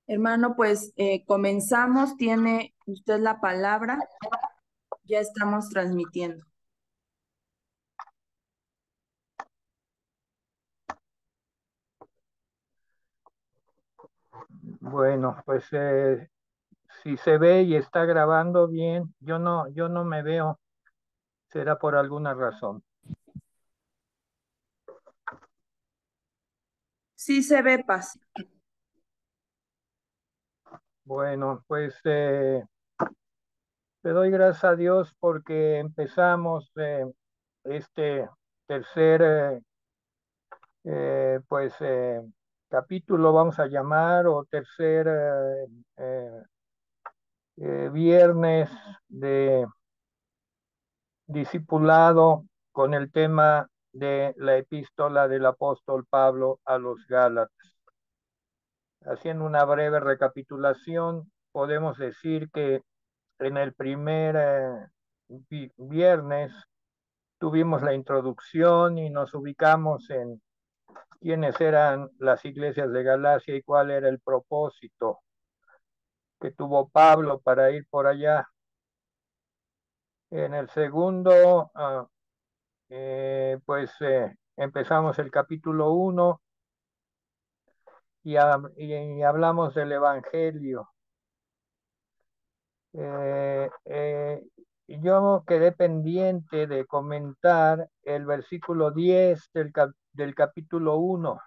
Hermano, pues comenzamos. Tiene usted la palabra. Ya estamos transmitiendo. Bueno, pues si se ve y está grabando bien, yo no me veo, será por alguna razón. Sí se ve, Paz. Bueno, pues te doy gracias a Dios porque empezamos este tercer pues capítulo, vamos a llamar, o tercer eh, viernes de discipulado con el tema de la epístola del apóstol Pablo a los Gálatas. Haciendo una breve recapitulación, podemos decir que en el primer viernes tuvimos la introducción y nos ubicamos en quiénes eran las iglesias de Galacia y cuál era el propósito que tuvo Pablo para ir por allá. En el segundo, pues empezamos el capítulo 1 y hablamos del Evangelio. Eh, eh, yo quedé pendiente de comentar el versículo 10 del capítulo 1,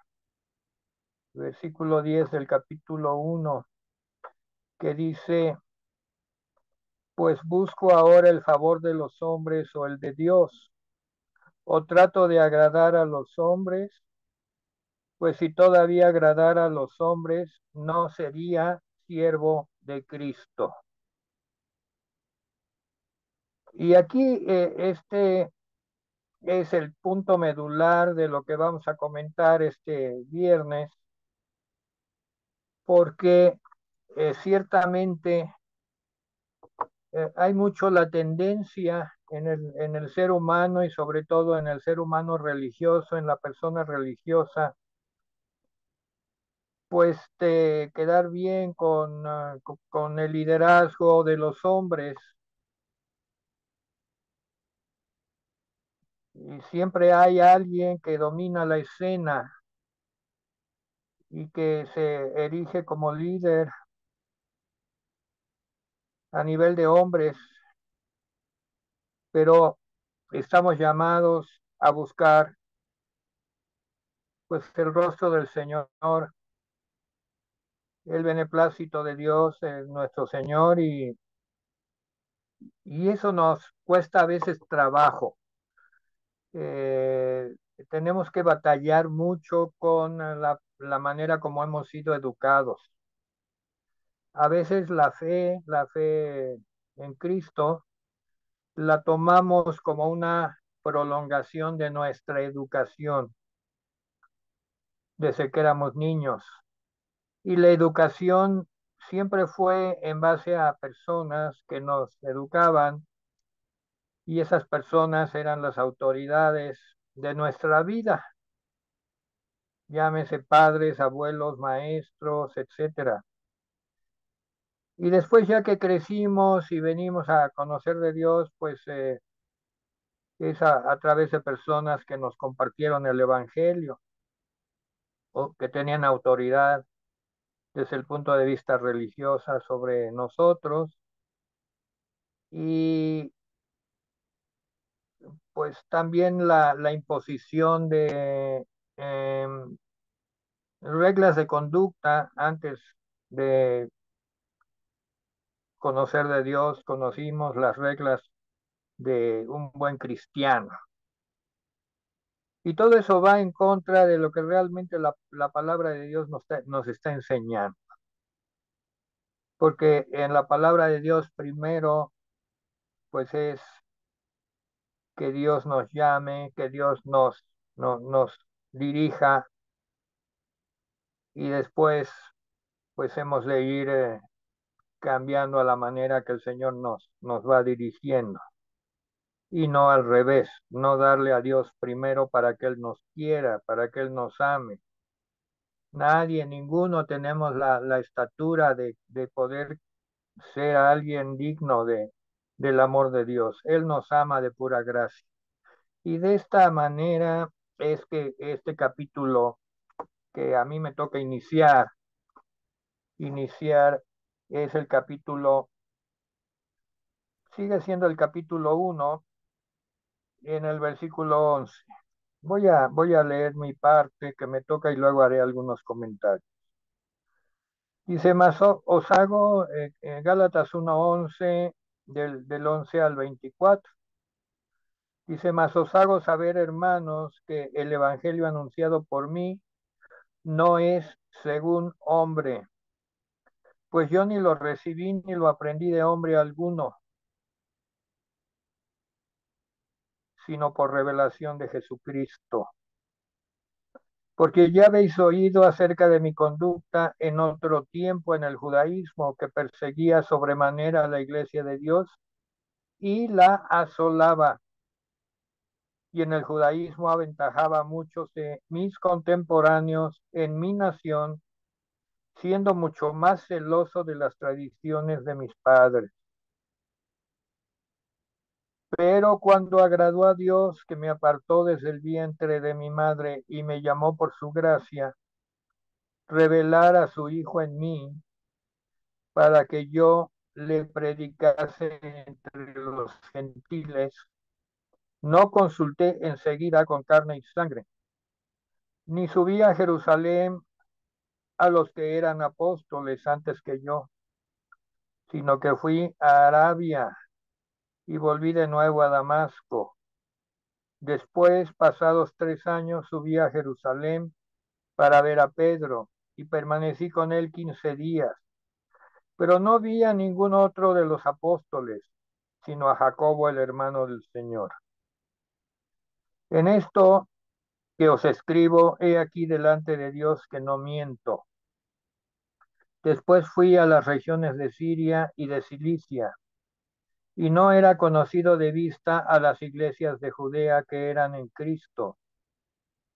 versículo 10 del capítulo 1, que dice, pues busco ahora el favor de los hombres o el de Dios, o trato de agradar a los hombres, pues si todavía agradara a los hombres, no sería siervo de Cristo. Y aquí este es el punto medular de lo que vamos a comentar este viernes, porque ciertamente hay mucho la tendencia en el ser humano y sobre todo en el ser humano religioso, en la persona religiosa, pues de quedar bien con el liderazgo de los hombres. Y siempre hay alguien que domina la escena y que se erige como líder a nivel de hombres, pero estamos llamados a buscar pues el rostro del Señor, el beneplácito de Dios, nuestro Señor, y eso nos cuesta a veces trabajo. Eh, Tenemos que batallar mucho con la manera como hemos sido educados. A veces la fe en Cristo, la tomamos como una prolongación de nuestra educación desde que éramos niños. Y la educación siempre fue en base a personas que nos educaban y esas personas eran las autoridades de nuestra vida, llámese padres, abuelos, maestros, etcétera. Y después ya que crecimos y venimos a conocer de Dios, pues es a través de personas que nos compartieron el Evangelio o que tenían autoridad desde el punto de vista religiosa sobre nosotros. Y pues también la imposición de reglas de conducta antes de conocer de Dios, conocimos las reglas de un buen cristiano. Y todo eso va en contra de lo que realmente la palabra de Dios nos está enseñando. Porque en la palabra de Dios primero, pues es que Dios nos llame, que Dios nos dirija y después pues hemos de ir cambiando a la manera que el Señor nos va dirigiendo. Y no al revés, no darle a Dios primero para que Él nos quiera, para que Él nos ame. Nadie, ninguno tenemos la estatura de poder ser alguien digno del amor de Dios. Él nos ama de pura gracia. Y de esta manera es que este capítulo que a mí me toca iniciar es el capítulo, sigue siendo el capítulo 1 en el versículo 11. Voy a leer mi parte que me toca y luego haré algunos comentarios. Dice, más os hago, Gálatas 1:11, del 11 al 24. Dice, mas os hago saber, hermanos, que el evangelio anunciado por mí no es según hombre, pues yo ni lo recibí ni lo aprendí de hombre alguno, sino por revelación de Jesucristo. Porque ya habéis oído acerca de mi conducta en otro tiempo en el judaísmo, que perseguía sobremanera a la iglesia de Dios y la asolaba. Y en el judaísmo aventajaba a muchos de mis contemporáneos en mi nación, siendo mucho más celoso de las tradiciones de mis padres. Pero cuando agradó a Dios, que me apartó desde el vientre de mi madre y me llamó por su gracia, revelar a su Hijo en mí, para que yo le predicase entre los gentiles, no consulté enseguida con carne y sangre, ni subí a Jerusalén a los que eran apóstoles antes que yo, sino que fui a Arabia y volví de nuevo a Damasco. Después, pasados 3 años, subí a Jerusalén para ver a Pedro y permanecí con él 15 días, pero no vi a ningún otro de los apóstoles, sino a Jacobo, el hermano del Señor. En esto que os escribo, he aquí delante de Dios que no miento. Después fui a las regiones de Siria y de Cilicia, y no era conocido de vista a las iglesias de Judea que eran en Cristo.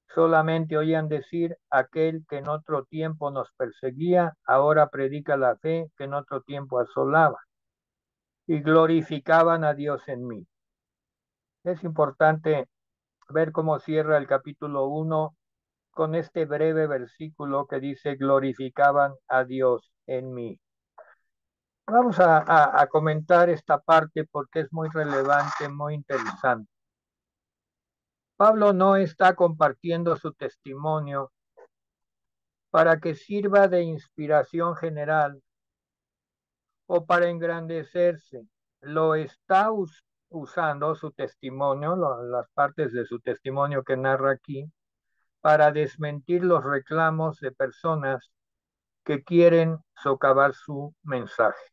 Solamente oían decir, aquel que en otro tiempo nos perseguía, ahora predica la fe que en otro tiempo asolaba, y glorificaban a Dios en mí. Es importante ver cómo cierra el capítulo 1 con este breve versículo que dice, glorificaban a Dios en mí. Vamos a comentar esta parte porque es muy relevante, muy interesante. Pablo no está compartiendo su testimonio para que sirva de inspiración general o para engrandecerse. Lo está usando su testimonio, las partes de su testimonio que narra aquí, para desmentir los reclamos de personas que quieren socavar su mensaje.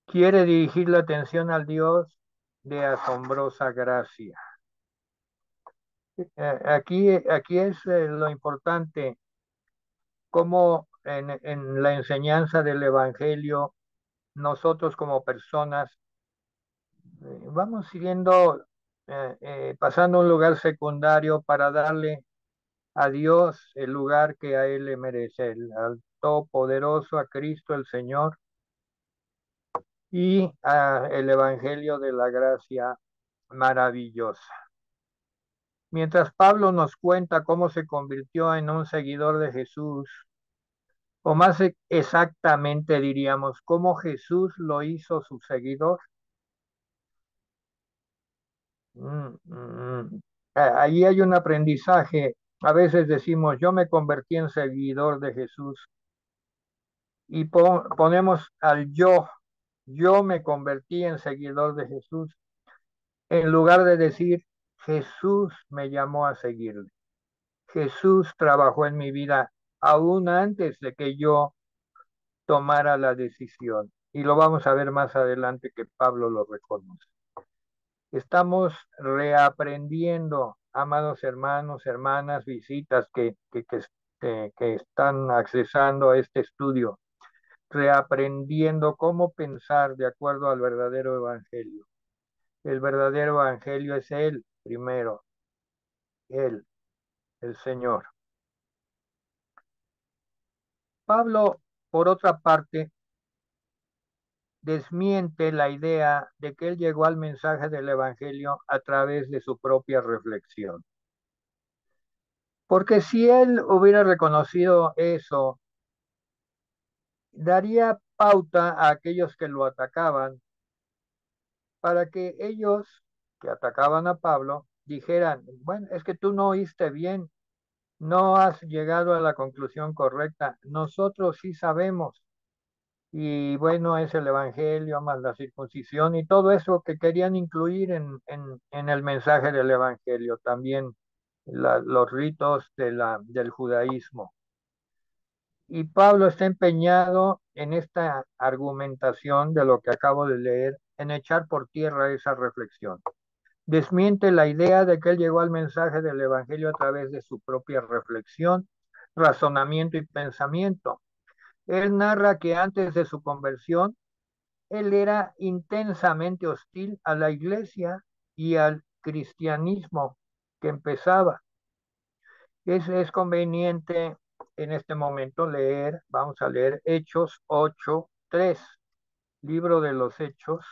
Quiere dirigir la atención al Dios de asombrosa gracia. Aquí es lo importante, cómo en la enseñanza del Evangelio nosotros como personas vamos siguiendo, pasando a un lugar secundario para darle a Dios el lugar que a Él le merece, al Todopoderoso, a Cristo el Señor y el Evangelio de la gracia maravillosa. Mientras Pablo nos cuenta cómo se convirtió en un seguidor de Jesús, o más exactamente diríamos, cómo Jesús lo hizo su seguidor. Ahí hay un aprendizaje. A veces decimos, yo me convertí en seguidor de Jesús y ponemos al yo me convertí en seguidor de Jesús, en lugar de decir, Jesús me llamó a seguirle. Jesús trabajó en mi vida aún antes de que yo tomara la decisión. Y lo vamos a ver más adelante que Pablo lo reconoce. Estamos reaprendiendo, amados hermanos, hermanas, visitas que están accesando a este estudio, reaprendiendo cómo pensar de acuerdo al verdadero evangelio. El verdadero evangelio es Él primero, Él, el Señor. Pablo, por otra parte, desmiente la idea de que él llegó al mensaje del Evangelio a través de su propia reflexión. Porque si él hubiera reconocido eso, daría pauta a aquellos que lo atacaban para que ellos que atacaban a Pablo dijeran, bueno, es que tú no oíste bien, no has llegado a la conclusión correcta, nosotros sí sabemos. Y bueno, es el Evangelio más la circuncisión y todo eso que querían incluir en el mensaje del Evangelio, también los ritos del judaísmo. Y Pablo está empeñado en esta argumentación de lo que acabo de leer, en echar por tierra esa reflexión. Desmiente la idea de que él llegó al mensaje del Evangelio a través de su propia reflexión, razonamiento y pensamiento. Él narra que antes de su conversión, él era intensamente hostil a la iglesia y al cristianismo que empezaba. Es conveniente en este momento leer, vamos a leer Hechos 8:3, libro de los Hechos,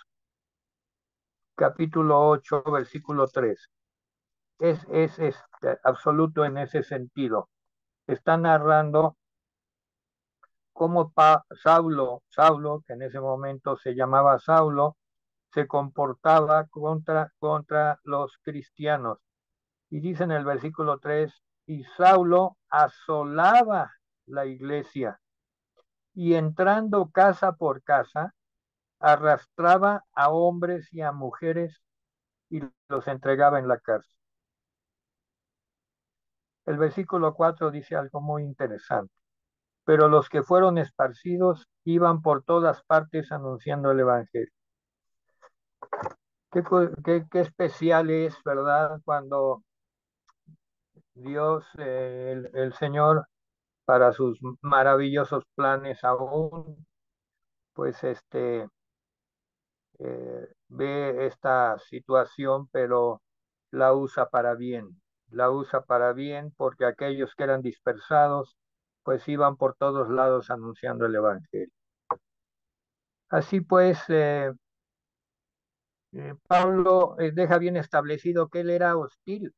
capítulo 8, versículo 3. Es absoluto en ese sentido. Está narrando cómo Saulo, que en ese momento se llamaba Saulo, se comportaba contra los cristianos. Y dice en el versículo 3, y Saulo asolaba la iglesia y entrando casa por casa, arrastraba a hombres y a mujeres y los entregaba en la cárcel. El versículo 4 dice algo muy interesante. Pero los que fueron esparcidos iban por todas partes anunciando el evangelio. Qué especial es, ¿verdad? Cuando Dios, el Señor, para sus maravillosos planes aún, pues ve esta situación, pero la usa para bien. La usa para bien porque aquellos que eran dispersados, pues iban por todos lados anunciando el evangelio. Así pues, Pablo deja bien establecido que él era hostil,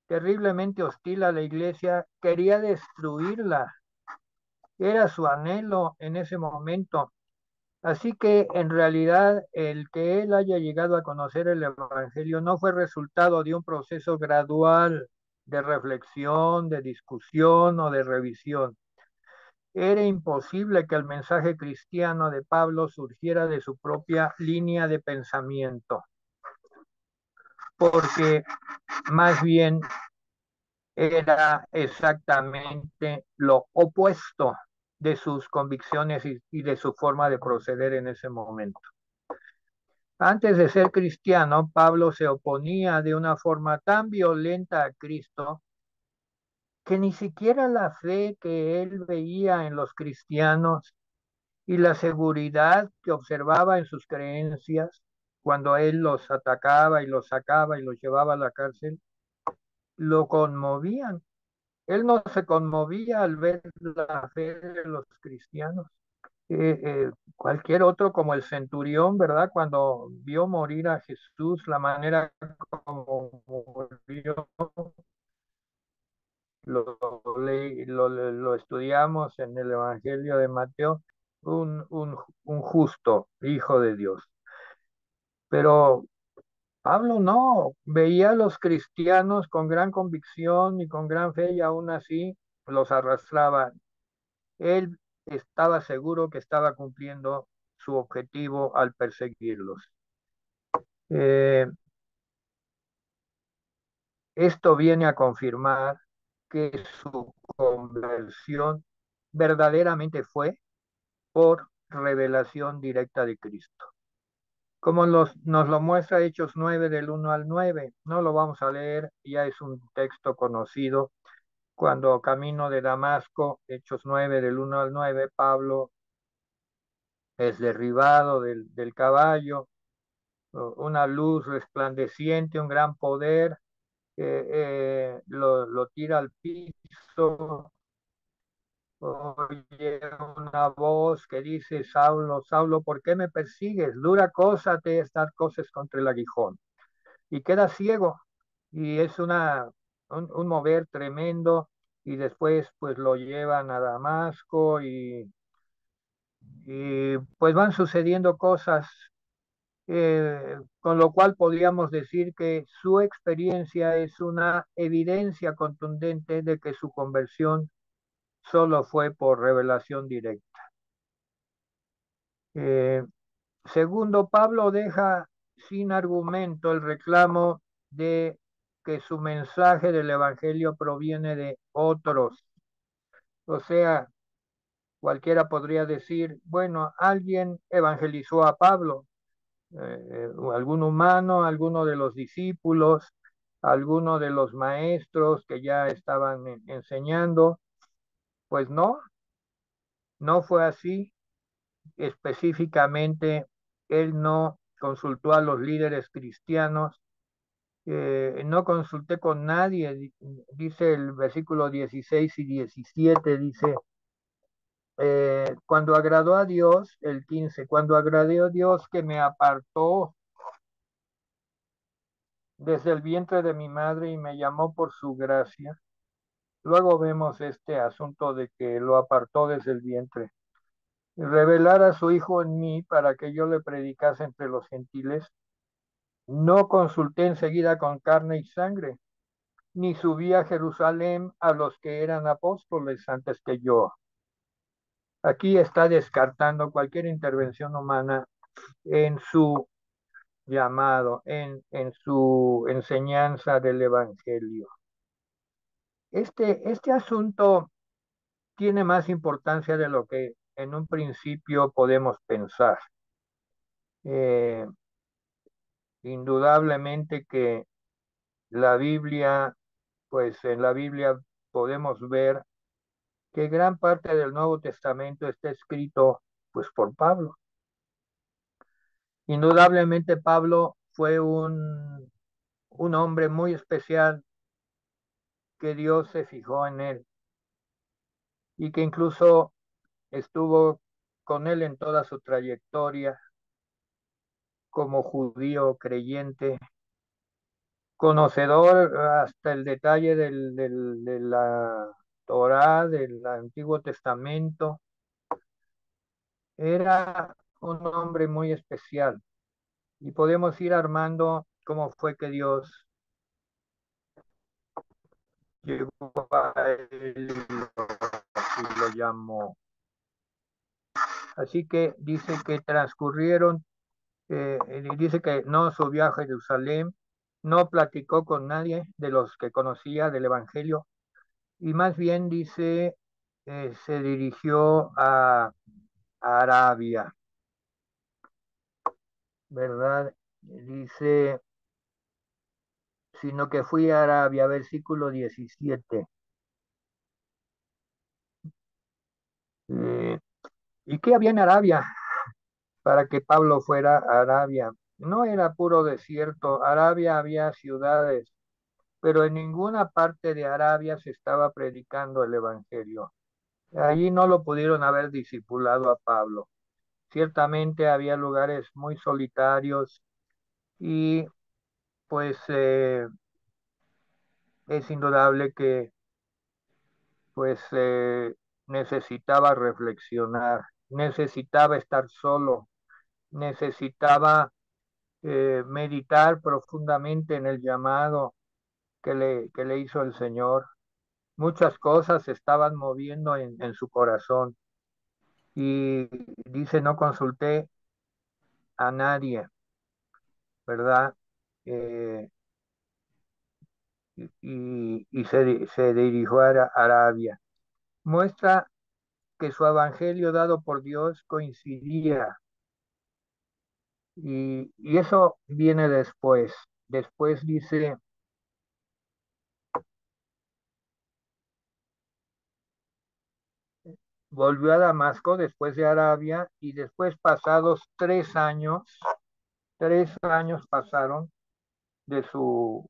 terriblemente hostil a la iglesia, quería destruirla, era su anhelo en ese momento. Así que en realidad el que él haya llegado a conocer el Evangelio no fue resultado de un proceso gradual de reflexión, de discusión o de revisión. Era imposible que el mensaje cristiano de Pablo surgiera de su propia línea de pensamiento, porque más bien era exactamente lo opuesto de sus convicciones y de su forma de proceder en ese momento. Antes de ser cristiano, Pablo se oponía de una forma tan violenta a Cristo que ni siquiera la fe que él veía en los cristianos y la seguridad que observaba en sus creencias cuando él los atacaba y los sacaba y los llevaba a la cárcel, lo conmovían. Él no se conmovía al ver la fe de los cristianos. Cualquier otro como el centurión, ¿verdad? Cuando vio morir a Jesús, la manera como murió, lo estudiamos en el Evangelio de Mateo, un justo hijo de Dios. Pero Pablo no, veía a los cristianos con gran convicción y con gran fe y aún así los arrastraba. Él estaba seguro que estaba cumpliendo su objetivo al perseguirlos. Eh, Esto viene a confirmar que su conversión verdaderamente fue por revelación directa de Cristo. Como nos lo muestra Hechos 9 del 1 al 9, no lo vamos a leer, ya es un texto conocido. Cuando camino de Damasco, Hechos 9 del 1 al 9, Pablo es derribado del caballo, una luz resplandeciente, un gran poder, lo tira al piso oye una voz que dice, Saulo, Saulo, ¿por qué me persigues? Dura cosa te es dar cosas contra el aguijón. Y queda ciego. Y es un mover tremendo. Y después pues lo llevan a Damasco y pues van sucediendo cosas, con lo cual podríamos decir que su experiencia es una evidencia contundente de que su conversión solo fue por revelación directa. Eh, Segundo, Pablo deja sin argumento el reclamo de que su mensaje del Evangelio proviene de otros. O sea, cualquiera podría decir, bueno, alguien evangelizó a Pablo, algún humano, alguno de los discípulos, alguno de los maestros que ya estaban enseñando. Pues no, no fue así. Específicamente, él no consultó a los líderes cristianos, no consulté con nadie, dice el versículo 16 y 17, dice, cuando agradó a Dios, el 15, cuando agradó a Dios que me apartó desde el vientre de mi madre y me llamó por su gracia. Luego vemos este asunto de que lo apartó desde el vientre. Revelar a su Hijo en mí para que yo le predicase entre los gentiles. No consulté enseguida con carne y sangre, ni subí a Jerusalén a los que eran apóstoles antes que yo. Aquí está descartando cualquier intervención humana en su llamado, en su enseñanza del Evangelio. Este asunto tiene más importancia de lo que en un principio podemos pensar. Eh, Indudablemente que la Biblia, pues en la Biblia podemos ver que gran parte del Nuevo Testamento está escrito pues por Pablo. Indudablemente Pablo fue un hombre muy especial que Dios se fijó en él y que incluso estuvo con él en toda su trayectoria como judío creyente, conocedor hasta el detalle de la Torá, del Antiguo Testamento. Era un hombre muy especial y podemos ir armando cómo fue que Dios llegó a él y lo llamó. Así que dice que transcurrieron, dice que no subió a Jerusalén, no platicó con nadie de los que conocía del Evangelio, y más bien dice, se dirigió a Arabia, ¿verdad? Dice, sino que fui a Arabia, versículo 17. Eh, ¿Y qué había en Arabia para que Pablo fuera a Arabia? No era puro desierto, Arabia había ciudades, pero en ninguna parte de Arabia se estaba predicando el Evangelio. Allí no lo pudieron haber discipulado a Pablo. Ciertamente había lugares muy solitarios y pues es indudable que pues necesitaba reflexionar, necesitaba estar solo, necesitaba meditar profundamente en el llamado que le hizo el Señor. Muchas cosas se estaban moviendo en su corazón y dice, no consulté a nadie, ¿verdad? Eh, se dirigió a Arabia. Muestra que su evangelio dado por Dios coincidía y eso viene después. Después dice, volvió a Damasco después de Arabia y después pasados 3 años, 3 años pasaron de su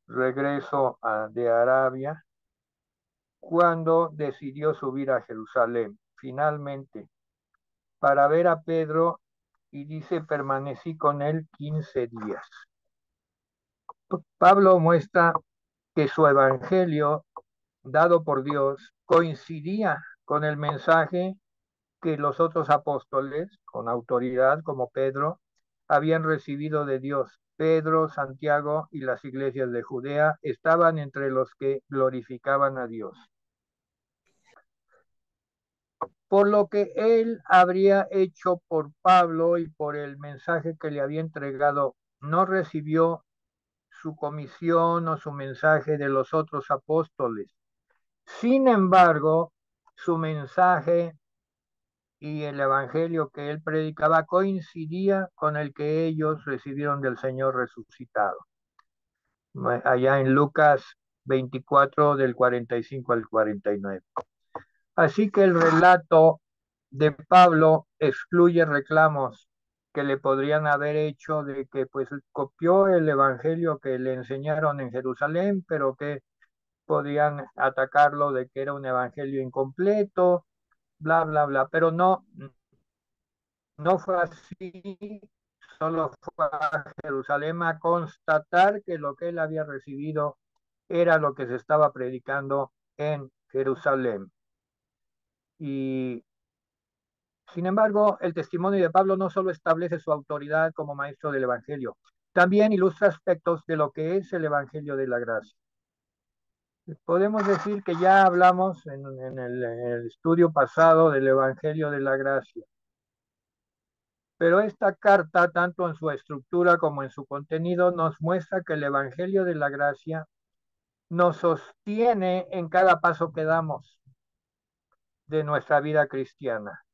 regreso de Arabia, cuando decidió subir a Jerusalén, finalmente, para ver a Pedro, y dice, permanecí con él 15 días. Pablo muestra que su evangelio dado por Dios coincidía con el mensaje que los otros apóstoles, con autoridad como Pedro, habían recibido de Dios. Pedro, Santiago y las iglesias de Judea estaban entre los que glorificaban a Dios. Por lo que él habría hecho por Pablo y por el mensaje que le había entregado, no recibió su comisión o su mensaje de los otros apóstoles. Sin embargo, su mensaje y el evangelio que él predicaba coincidía con el que ellos recibieron del Señor resucitado. Allá en Lucas 24 del 45 al 49. Así que el relato de Pablo excluye reclamos que le podrían haber hecho de que pues copió el evangelio que le enseñaron en Jerusalén, pero que podían atacarlo de que era un evangelio incompleto, bla, bla, bla, pero no fue así, solo fue a Jerusalén a constatar que lo que él había recibido era lo que se estaba predicando en Jerusalén. Y sin embargo, el testimonio de Pablo no solo establece su autoridad como maestro del Evangelio, también ilustra aspectos de lo que es el Evangelio de la gracia. Podemos decir que ya hablamos en el estudio pasado del Evangelio de la gracia, pero esta carta, tanto en su estructura como en su contenido, nos muestra que el Evangelio de la gracia nos sostiene en cada paso que damos de nuestra vida cristiana.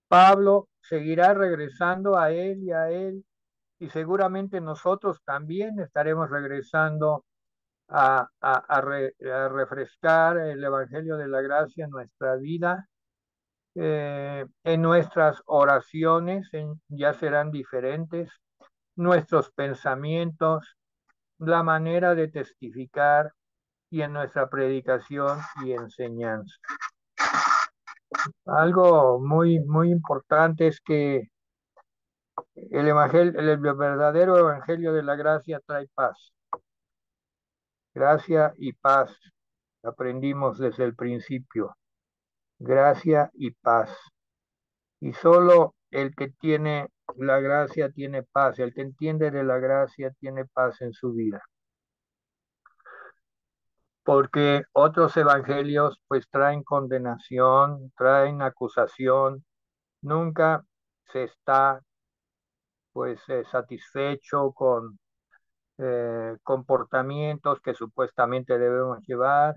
Pablo seguirá regresando a él y seguramente nosotros también estaremos regresando a refrescar el Evangelio de la Gracia en nuestra vida, en nuestras oraciones, ya serán diferentes, nuestros pensamientos, la manera de testificar y en nuestra predicación y enseñanza. Algo muy, muy importante es que el verdadero evangelio de la gracia trae paz. Gracia y paz. Aprendimos desde el principio. Gracia y paz. Y solo el que tiene la gracia tiene paz. El que entiende de la gracia tiene paz en su vida. Porque otros evangelios pues traen condenación, traen acusación. Nunca se está pues satisfecho con comportamientos que supuestamente debemos llevar,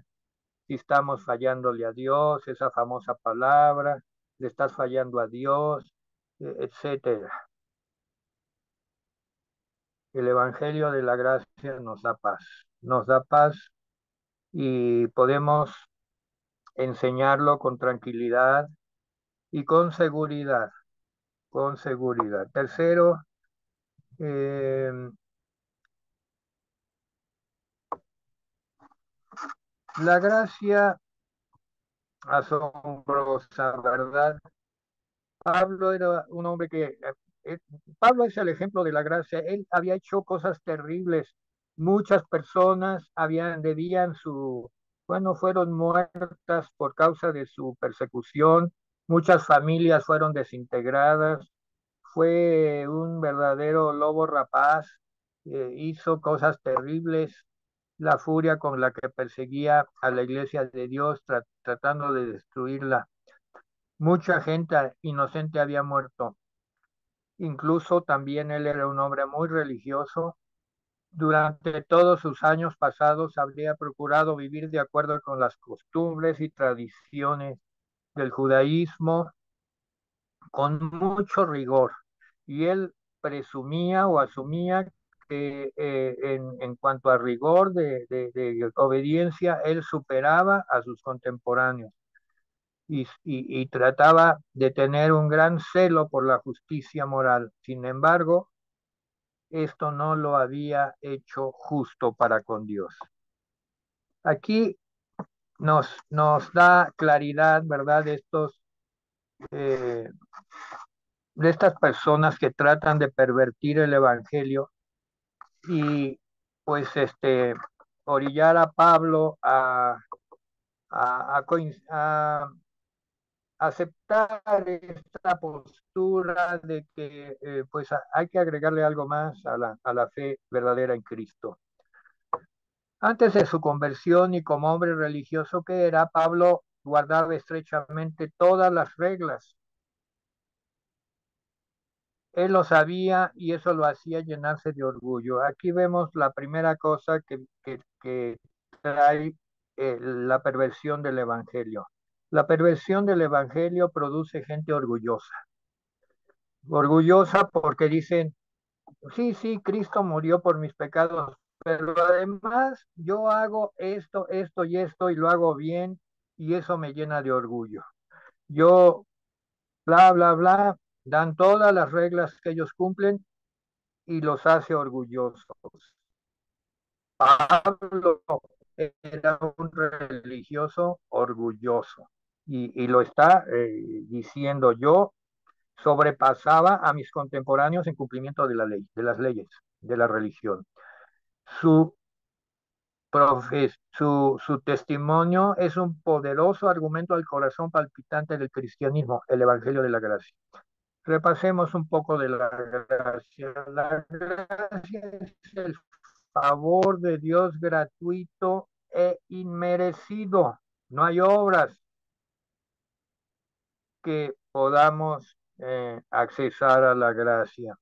si estamos fallándole a Dios, esa famosa palabra, le estás fallando a Dios, etcétera. El Evangelio de la Gracia nos da paz y podemos enseñarlo con tranquilidad y con seguridad, con seguridad. Tercero, la gracia asombrosa, ¿verdad? Pablo era un hombre eh, Pablo es el ejemplo de la gracia. Él había hecho cosas terribles. Muchas personas fueron muertas por causa de su persecución. Muchas familias fueron desintegradas. Fue un verdadero lobo rapaz. Hizo cosas terribles. La furia con la que perseguía a la iglesia de Dios, tratando de destruirla. Mucha gente inocente había muerto. Incluso también él era un hombre muy religioso. Durante todos sus años pasados habría procurado vivir de acuerdo con las costumbres y tradiciones del judaísmo con mucho rigor. Y él presumía o asumía que en cuanto a rigor de obediencia, él superaba a sus contemporáneos. Y trataba de tener un gran celo por la justicia moral. Sin embargo, esto no lo había hecho justo para con Dios. Aquí nos da claridad, ¿verdad? De estas personas que tratan de pervertir el evangelio y pues orillar a Pablo a aceptar esta postura de que pues hay que agregarle algo más a la fe verdadera en Cristo. Antes de su conversión y como hombre religioso que era, Pablo guardaba estrechamente todas las reglas. Él lo sabía y eso lo hacía llenarse de orgullo. Aquí vemos la primera cosa que trae la perversión del Evangelio. La perversión del Evangelio produce gente orgullosa. Orgullosa porque dicen, sí, sí, Cristo murió por mis pecados, pero además yo hago esto, esto y esto y lo hago bien y eso me llena de orgullo. Yo, bla, bla, bla, dan todas las reglas que ellos cumplen y los hace orgullosos. Pablo era un religioso orgulloso y lo está diciendo yo, sobrepasaba a mis contemporáneos en cumplimiento de la ley, de las leyes, de la religión. Su, su testimonio es un poderoso argumento al corazón palpitante del cristianismo, el Evangelio de la Gracia. Repasemos un poco de la gracia. La gracia es el favor de Dios gratuito e inmerecido. No hay obras que podamos accesar a la gracia.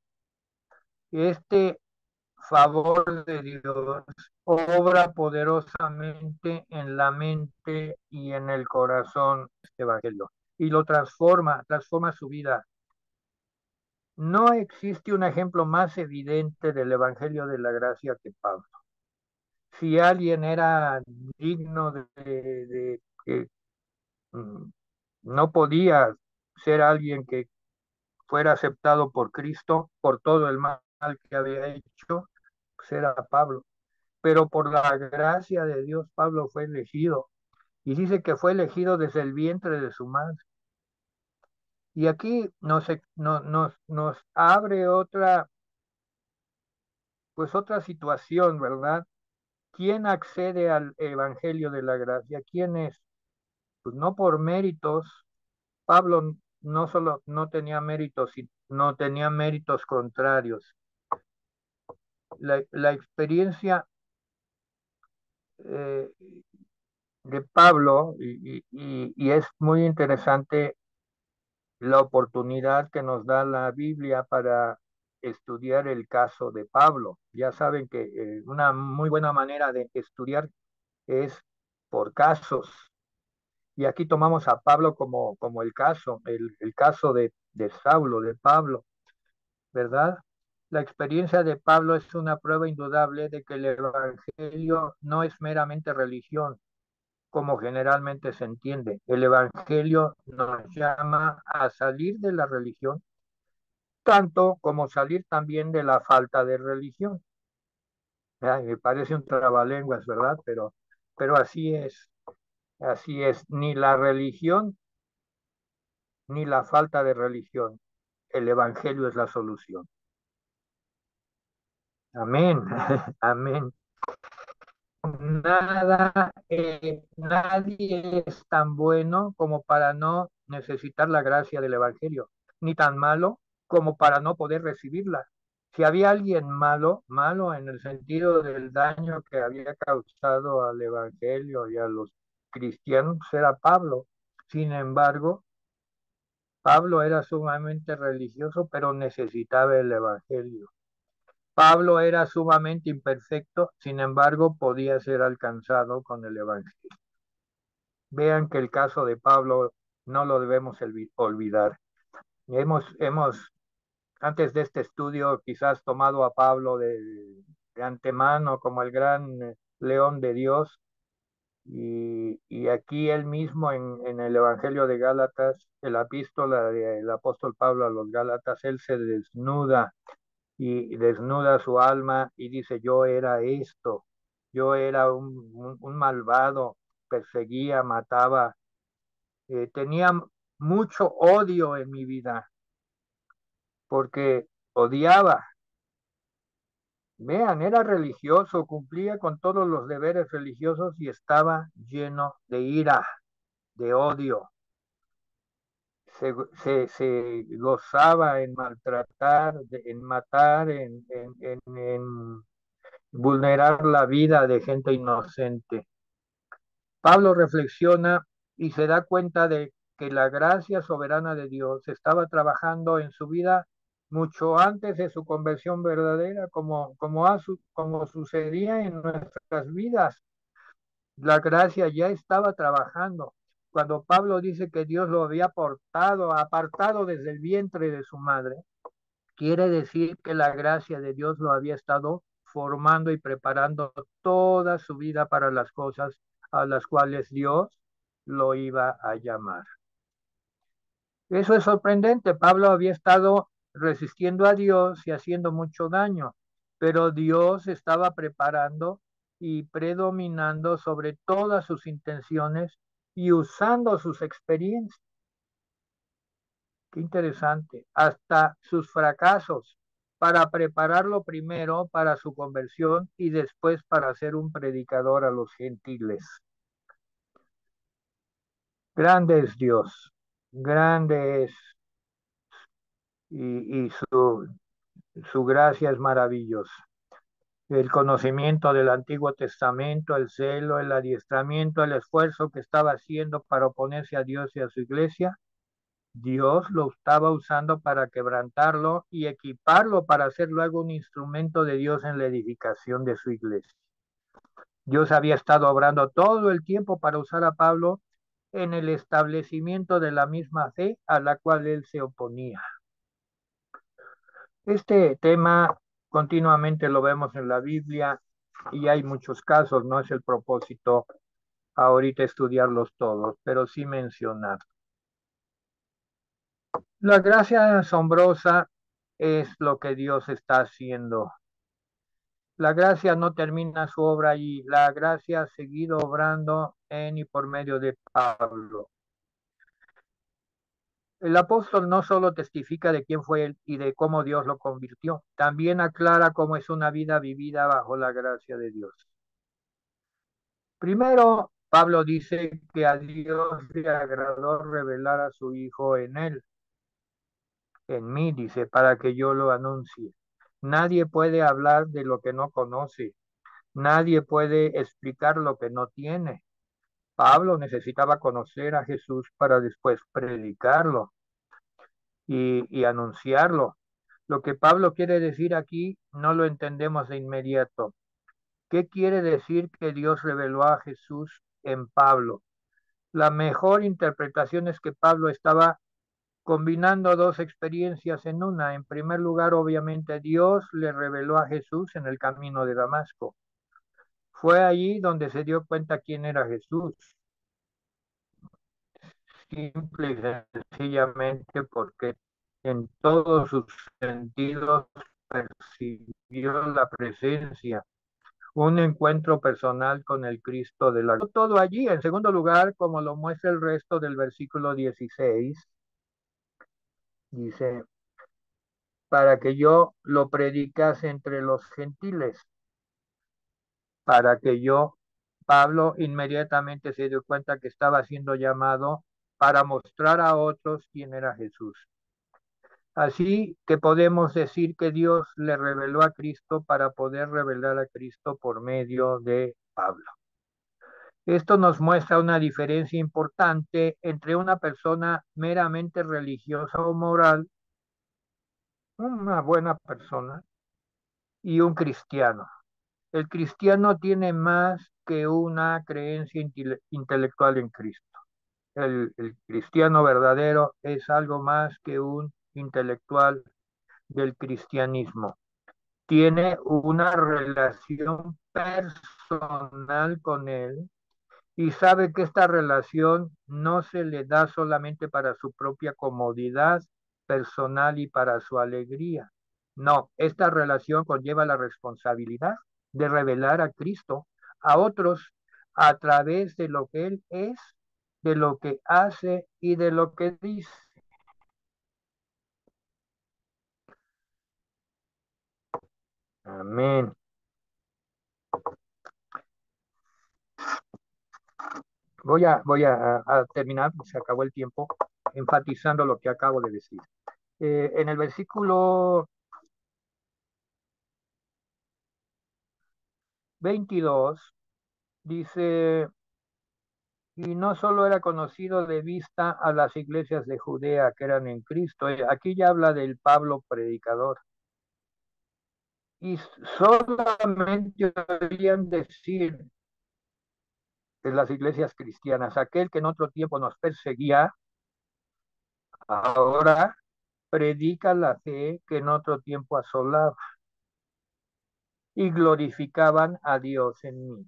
Este favor de Dios obra poderosamente en la mente y en el corazón de este evangelio y lo transforma su vida. No existe un ejemplo más evidente del evangelio de la gracia que Pablo. Si alguien era digno de que no podía ser alguien que fuera aceptado por Cristo por todo el mal que había hecho, pues era Pablo. Pero por la gracia de Dios, Pablo fue elegido. Y dice que fue elegido desde el vientre de su madre. Y aquí nos abre pues otra situación, ¿verdad? ¿Quién accede al Evangelio de la Gracia? ¿Quién es? Pues no por méritos. Pablo no solo no tenía méritos, no tenía méritos contrarios. La experiencia eh, de Pablo, y es muy interesante la oportunidad que nos da la Biblia para estudiar el caso de Pablo. Ya saben que una muy buena manera de estudiar es por casos. Y aquí tomamos a Pablo como el caso, el caso de Saulo, de Pablo, ¿verdad? La experiencia de Pablo es una prueba indudable de que el Evangelio no es meramente religión, como generalmente se entiende. El Evangelio nos llama a salir de la religión, tanto como salir también de la falta de religión. Ay, me parece un trabalenguas, ¿verdad? Pero así es, ni la religión ni la falta de religión. El Evangelio es la solución. Amén, amén. Nadie es tan bueno como para no necesitar la gracia del Evangelio, ni tan malo como para no poder recibirla. Si había alguien malo, malo en el sentido del daño que había causado al Evangelio y a los cristianos, era Pablo. Sin embargo, Pablo era sumamente religioso, pero necesitaba el Evangelio. Pablo era sumamente imperfecto, sin embargo, podía ser alcanzado con el Evangelio. Vean que el caso de Pablo no lo debemos olvidar. Hemos, antes de este estudio, quizás tomado a Pablo de antemano como el gran león de Dios, y aquí él mismo en el Evangelio de Gálatas, en la epístola del apóstol Pablo a los Gálatas, él se desnuda y desnuda su alma y dice, yo era esto, yo era un malvado, perseguía, mataba, tenía mucho odio en mi vida porque odiaba. Vean, era religioso, cumplía con todos los deberes religiosos y estaba lleno de ira, de odio. Se gozaba en maltratar, en matar, en vulnerar la vida de gente inocente. Pablo reflexiona y se da cuenta de que la gracia soberana de Dios estaba trabajando en su vida mucho antes de su conversión verdadera, como sucedía en nuestras vidas. La gracia ya estaba trabajando. Cuando Pablo dice que Dios lo había apartado desde el vientre de su madre, quiere decir que la gracia de Dios lo había estado formando y preparando toda su vida para las cosas a las cuales Dios lo iba a llamar. Eso es sorprendente. Pablo había estado resistiendo a Dios y haciendo mucho daño, pero Dios estaba preparando y predominando sobre todas sus intenciones y usando sus experiencias. Qué interesante. Hasta sus fracasos para prepararlo primero para su conversión y después para ser un predicador a los gentiles. Grande es Dios, grande es y su gracia es maravillosa. El conocimiento del Antiguo Testamento, el celo, el adiestramiento, el esfuerzo que estaba haciendo para oponerse a Dios y a su iglesia, Dios lo estaba usando para quebrantarlo y equiparlo para ser luego un instrumento de Dios en la edificación de su iglesia. Dios había estado obrando todo el tiempo para usar a Pablo en el establecimiento de la misma fe a la cual él se oponía. Este tema continuamente lo vemos en la Biblia y hay muchos casos, no es el propósito ahorita estudiarlos todos, pero sí mencionar. La gracia asombrosa es lo que Dios está haciendo. La gracia no termina su obra allí, la gracia ha seguido obrando en y por medio de Pablo. El apóstol no solo testifica de quién fue él y de cómo Dios lo convirtió, también aclara cómo es una vida vivida bajo la gracia de Dios. Primero, Pablo dice que a Dios le agradó revelar a su Hijo en él, en mí, dice, para que yo lo anuncie. Nadie puede hablar de lo que no conoce, nadie puede explicar lo que no tiene. Pablo necesitaba conocer a Jesús para después predicarlo y anunciarlo. Lo que Pablo quiere decir aquí no lo entendemos de inmediato. ¿Qué quiere decir que Dios reveló a Jesús en Pablo? La mejor interpretación es que Pablo estaba combinando dos experiencias en una. En primer lugar, obviamente, Dios le reveló a Jesús en el camino de Damasco. Fue allí donde se dio cuenta quién era Jesús. Simple y sencillamente porque en todos sus sentidos percibió la presencia, un encuentro personal con el Cristo de la... Todo allí. En segundo lugar, como lo muestra el resto del versículo 16, dice, para que yo lo predicase entre los gentiles, para que yo, Pablo inmediatamente se dio cuenta que estaba siendo llamado para mostrar a otros quién era Jesús. Así que podemos decir que Dios le reveló a Cristo para poder revelar a Cristo por medio de Pablo. Esto nos muestra una diferencia importante entre una persona meramente religiosa o moral, una buena persona, y un cristiano. El cristiano tiene más que una creencia intelectual en Cristo. El cristiano verdadero es algo más que un intelectual del cristianismo. Tiene una relación personal con él y sabe que esta relación no se le da solamente para su propia comodidad personal y para su alegría. No, esta relación conlleva la responsabilidad de revelar a Cristo a otros a través de lo que Él es, de lo que hace y de lo que dice. Amén. Voy a terminar, se acabó el tiempo, enfatizando lo que acabo de decir. En el versículo 22 dice, y no solo era conocido de vista a las iglesias de Judea que eran en Cristo, aquí ya habla del Pablo predicador, y solamente oían decir de las iglesias cristianas, aquel que en otro tiempo nos perseguía, ahora predica la fe que en otro tiempo asolaba, y glorificaban a Dios en mí.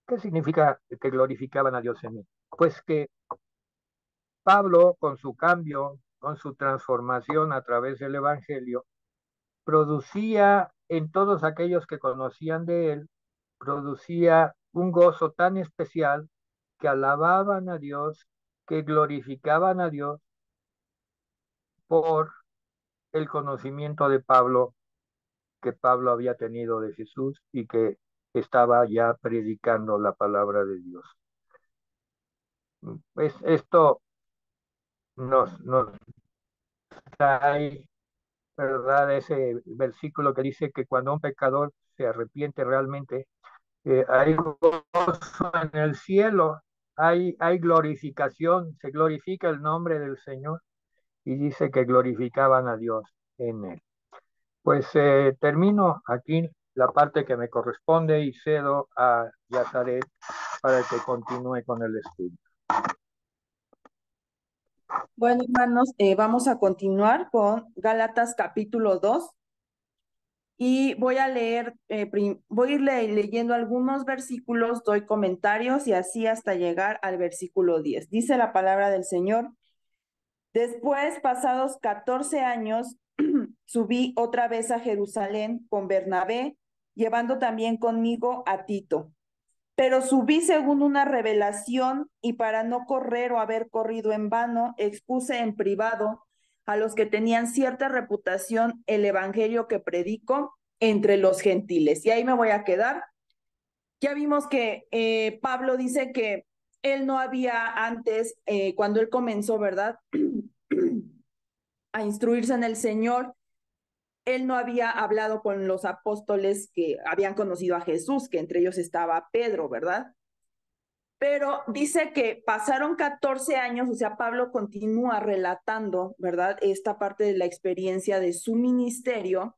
¿Qué significa que glorificaban a Dios en mí? Pues que Pablo, con su cambio, con su transformación a través del Evangelio, producía en todos aquellos que conocían de él, producía un gozo tan especial que alababan a Dios, que glorificaban a Dios por el conocimiento de Pablo, que Pablo había tenido de Jesús y que estaba ya predicando la palabra de Dios. Esto nos trae, ¿verdad? Ese versículo que dice que cuando un pecador se arrepiente realmente, hay gozo en el cielo, hay glorificación, se glorifica el nombre del Señor y dice que glorificaban a Dios en él. Pues termino aquí la parte que me corresponde y cedo a Yazaret para que continúe con el estudio. Bueno, hermanos, vamos a continuar con Gálatas capítulo 2 y voy a leer, voy a ir leyendo algunos versículos, doy comentarios y así hasta llegar al versículo 10. Dice la palabra del Señor: después, pasados 14 años, subí otra vez a Jerusalén con Bernabé, llevando también conmigo a Tito. Pero subí según una revelación, y para no correr o haber corrido en vano, expuse en privado a los que tenían cierta reputación el evangelio que predico entre los gentiles. Y ahí me voy a quedar. Ya vimos que Pablo dice que él no había antes, cuando él comenzó, ¿verdad? A instruirse en el Señor, él no había hablado con los apóstoles que habían conocido a Jesús, que entre ellos estaba Pedro, ¿verdad? Pero dice que pasaron 14 años, o sea, Pablo continúa relatando, ¿verdad? Esta parte de la experiencia de su ministerio.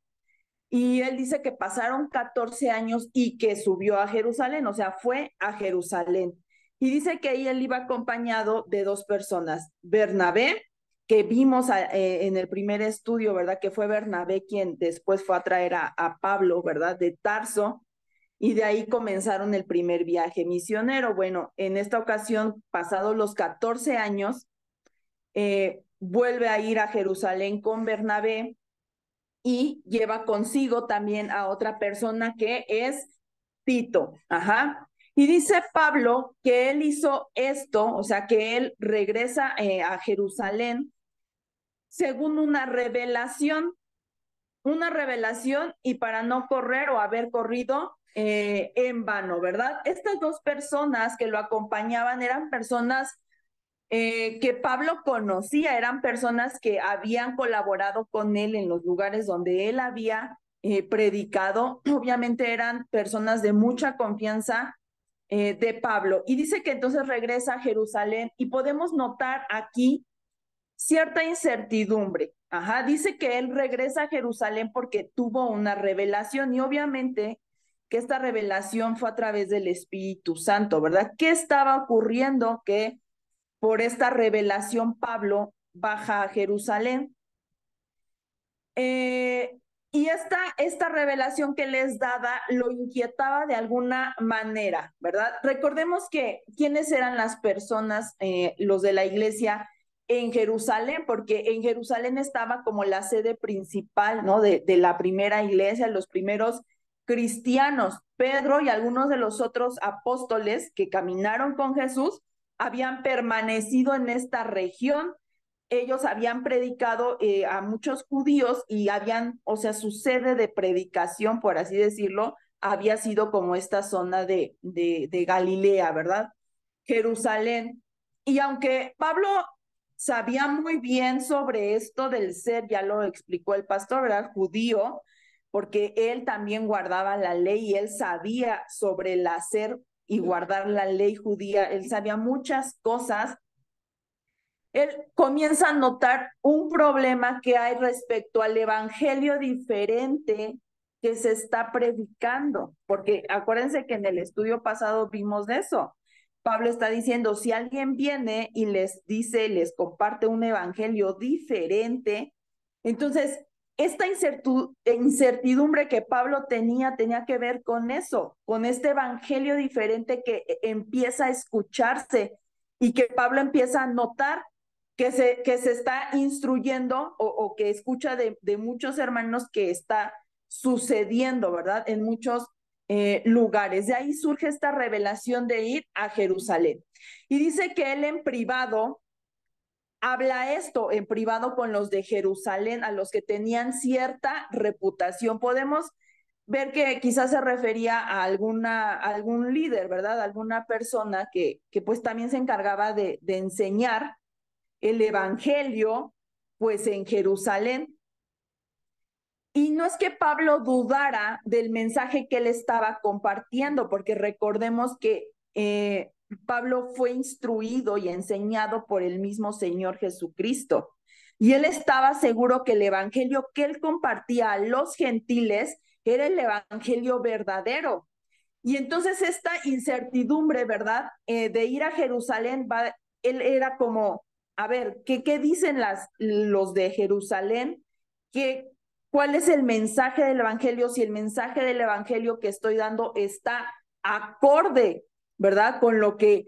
Y él dice que pasaron 14 años y que subió a Jerusalén, o sea, fue a Jerusalén. Y dice que ahí él iba acompañado de dos personas, Bernabé, que vimos en el primer estudio, ¿verdad? Que fue Bernabé quien después fue a traer a Pablo, ¿verdad? De Tarso, y de ahí comenzaron el primer viaje misionero. Bueno, en esta ocasión, pasados los 14 años, vuelve a ir a Jerusalén con Bernabé y lleva consigo también a otra persona que es Tito. Ajá. Y dice Pablo que él hizo esto, o sea, que él regresa a Jerusalén según una revelación y para no correr o haber corrido en vano, ¿verdad? Estas dos personas que lo acompañaban eran personas que Pablo conocía, eran personas que habían colaborado con él en los lugares donde él había predicado. Obviamente eran personas de mucha confianza de Pablo. Y dice que entonces regresa a Jerusalén y podemos notar aquí cierta incertidumbre. Ajá, dice que él regresa a Jerusalén porque tuvo una revelación y obviamente que esta revelación fue a través del Espíritu Santo, ¿verdad? ¿Qué estaba ocurriendo? Que por esta revelación Pablo baja a Jerusalén. Y esta revelación que les daba lo inquietaba de alguna manera, ¿verdad? Recordemos que quiénes eran las personas, los de la iglesia en Jerusalén, porque en Jerusalén estaba como la sede principal, ¿no? De la primera iglesia, los primeros cristianos. Pedro y algunos de los otros apóstoles que caminaron con Jesús habían permanecido en esta región. Ellos habían predicado a muchos judíos y habían, o sea, su sede de predicación, por así decirlo, había sido como esta zona de Galilea, ¿verdad? Jerusalén. Y aunque Pablo sabía muy bien sobre esto del ser, ya lo explicó el pastor, ¿verdad? Judío, porque él también guardaba la ley y él sabía sobre el hacer y guardar la ley judía, él sabía muchas cosas. Él comienza a notar un problema que hay respecto al evangelio diferente que se está predicando, porque acuérdense que en el estudio pasado vimos de eso. Pablo está diciendo, si alguien viene y les dice, les comparte un evangelio diferente, entonces esta incertidumbre que Pablo tenía que ver con eso, con este evangelio diferente que empieza a escucharse y que Pablo empieza a notar que se está instruyendo o que escucha de muchos hermanos que está sucediendo, ¿verdad? En muchos lugares. De ahí surge esta revelación de ir a Jerusalén. Y dice que él en privado habla esto, en privado con los de Jerusalén, a los que tenían cierta reputación. Podemos ver que quizás se refería a algún líder, ¿verdad? Alguna persona que pues también se encargaba de enseñar el evangelio, pues en Jerusalén. Y no es que Pablo dudara del mensaje que él estaba compartiendo, porque recordemos que Pablo fue instruido y enseñado por el mismo Señor Jesucristo. Y él estaba seguro que el evangelio que él compartía a los gentiles era el evangelio verdadero. Y entonces esta incertidumbre, ¿verdad? De ir a Jerusalén, él era como, a ver, ¿qué dicen los de Jerusalén? ¿Cuál es el mensaje del Evangelio? Si el mensaje del Evangelio que estoy dando está acorde, ¿verdad? Con lo que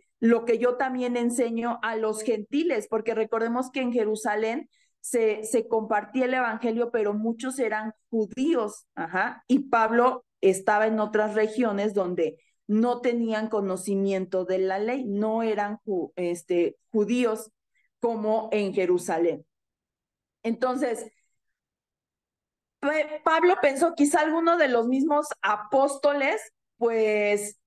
yo también enseño a los gentiles, porque recordemos que en Jerusalén se compartía el Evangelio, pero muchos eran judíos, ajá, y Pablo estaba en otras regiones donde no tenían conocimiento de la ley, no eran judíos como en Jerusalén. Entonces, Pablo pensó quizá alguno de los mismos apóstoles, pues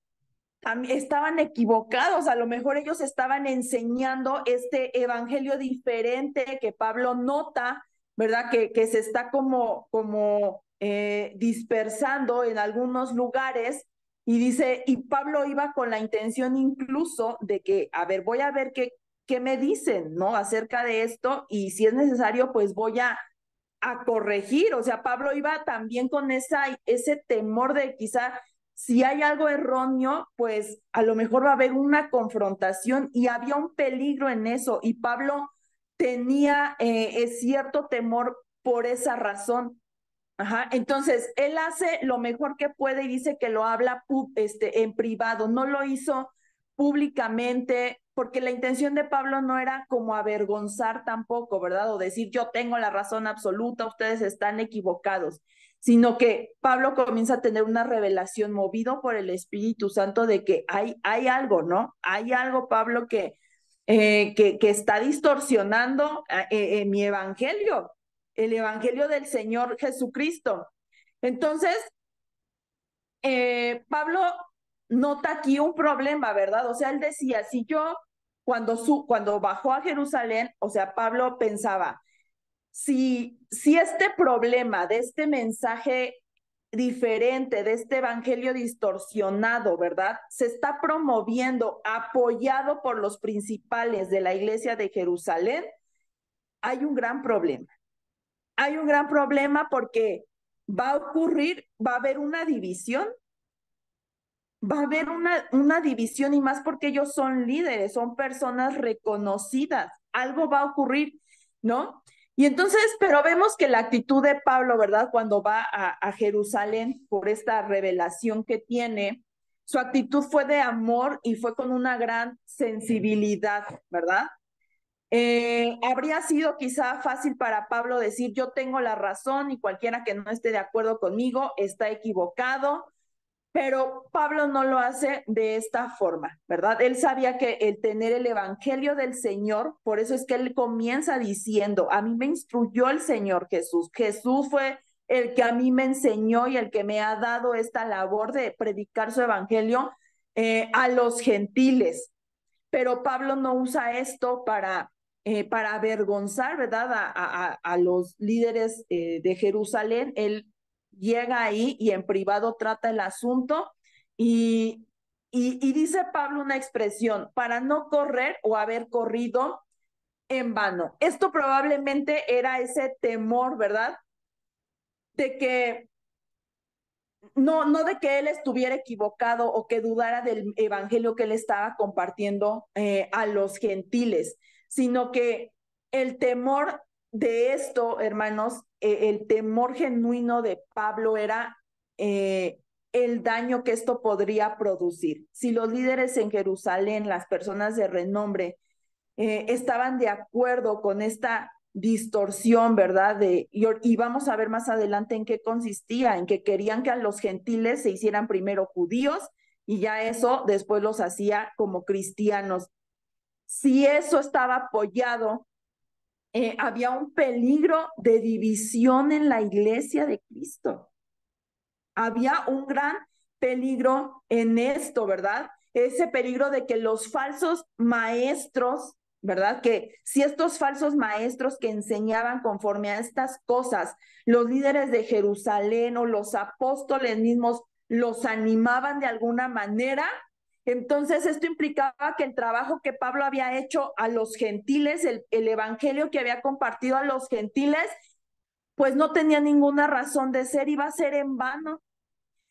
estaban equivocados, a lo mejor ellos estaban enseñando este evangelio diferente que Pablo nota, ¿verdad? Que se está como dispersando en algunos lugares y dice, y Pablo iba con la intención incluso de que, a ver, voy a ver qué me dicen, ¿no? Acerca de esto y si es necesario, pues voy a corregir. O sea, Pablo iba también con ese temor de quizá si hay algo erróneo, pues a lo mejor va a haber una confrontación y había un peligro en eso y Pablo tenía cierto temor por esa razón. Ajá. Entonces, él hace lo mejor que puede y dice que lo habla en privado, no lo hizo públicamente, porque la intención de Pablo no era como avergonzar tampoco, ¿verdad? O decir yo tengo la razón absoluta, ustedes están equivocados, sino que Pablo comienza a tener una revelación movido por el Espíritu Santo de que hay algo, ¿no? Hay algo, Pablo, que está distorsionando mi evangelio, el evangelio del Señor Jesucristo. Entonces, Pablo nota aquí un problema, ¿verdad? O sea, él decía, si yo, cuando bajó a Jerusalén, o sea, Pablo pensaba, si este problema de este mensaje diferente, de este evangelio distorsionado, ¿verdad? Se está promoviendo, apoyado por los principales de la iglesia de Jerusalén, hay un gran problema. Hay un gran problema porque va a ocurrir, va a haber una división, va a haber una división y más porque ellos son líderes, son personas reconocidas, algo va a ocurrir, ¿no? Y entonces, pero vemos que la actitud de Pablo, ¿verdad? Cuando va a Jerusalén por esta revelación que tiene, su actitud fue de amor y fue con una gran sensibilidad, ¿verdad? Habría sido quizá fácil para Pablo decir yo tengo la razón y cualquiera que no esté de acuerdo conmigo está equivocado, pero Pablo no lo hace de esta forma, ¿verdad? Él sabía que el tener el evangelio del Señor, por eso es que él comienza diciendo, a mí me instruyó el Señor Jesús. Jesús fue el que a mí me enseñó y el que me ha dado esta labor de predicar su evangelio a los gentiles. Pero Pablo no usa esto para avergonzar, ¿verdad? A los líderes de Jerusalén. Él llega ahí y en privado trata el asunto y dice Pablo una expresión, para no correr o haber corrido en vano. Esto probablemente era ese temor, ¿verdad? De que no de que él estuviera equivocado o que dudara del evangelio que él estaba compartiendo a los gentiles, sino que el temor de esto, hermanos, el temor genuino de Pablo era el daño que esto podría producir. Si los líderes en Jerusalén, las personas de renombre, estaban de acuerdo con esta distorsión, ¿verdad? Y vamos a ver más adelante en qué consistía, en que querían que a los gentiles se hicieran primero judíos y ya eso después los hacía como cristianos. Si eso estaba apoyado, había un peligro de división en la iglesia de Cristo. Había un gran peligro en esto, ¿verdad? Ese peligro de que los falsos maestros, ¿verdad? Que si estos falsos maestros que enseñaban conforme a estas cosas, los líderes de Jerusalén o los apóstoles mismos los animaban de alguna manera, entonces esto implicaba que el trabajo que Pablo había hecho a los gentiles, el evangelio que había compartido a los gentiles, pues no tenía ninguna razón de ser, iba a ser en vano.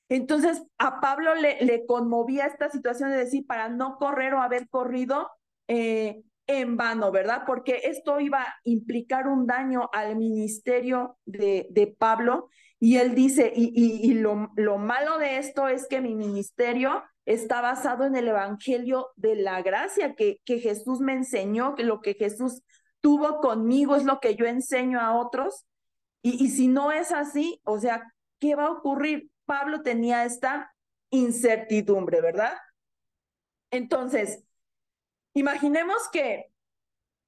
Entonces a Pablo le conmovía esta situación de decir para no correr o haber corrido en vano, ¿verdad? Porque esto iba a implicar un daño al ministerio de Pablo y él dice, y lo malo de esto es que mi ministerio está basado en el evangelio de la gracia que Jesús me enseñó, que lo que Jesús tuvo conmigo es lo que yo enseño a otros. Y si no es así, o sea, ¿qué va a ocurrir? Pablo tenía esta incertidumbre, ¿verdad? Entonces, imaginemos que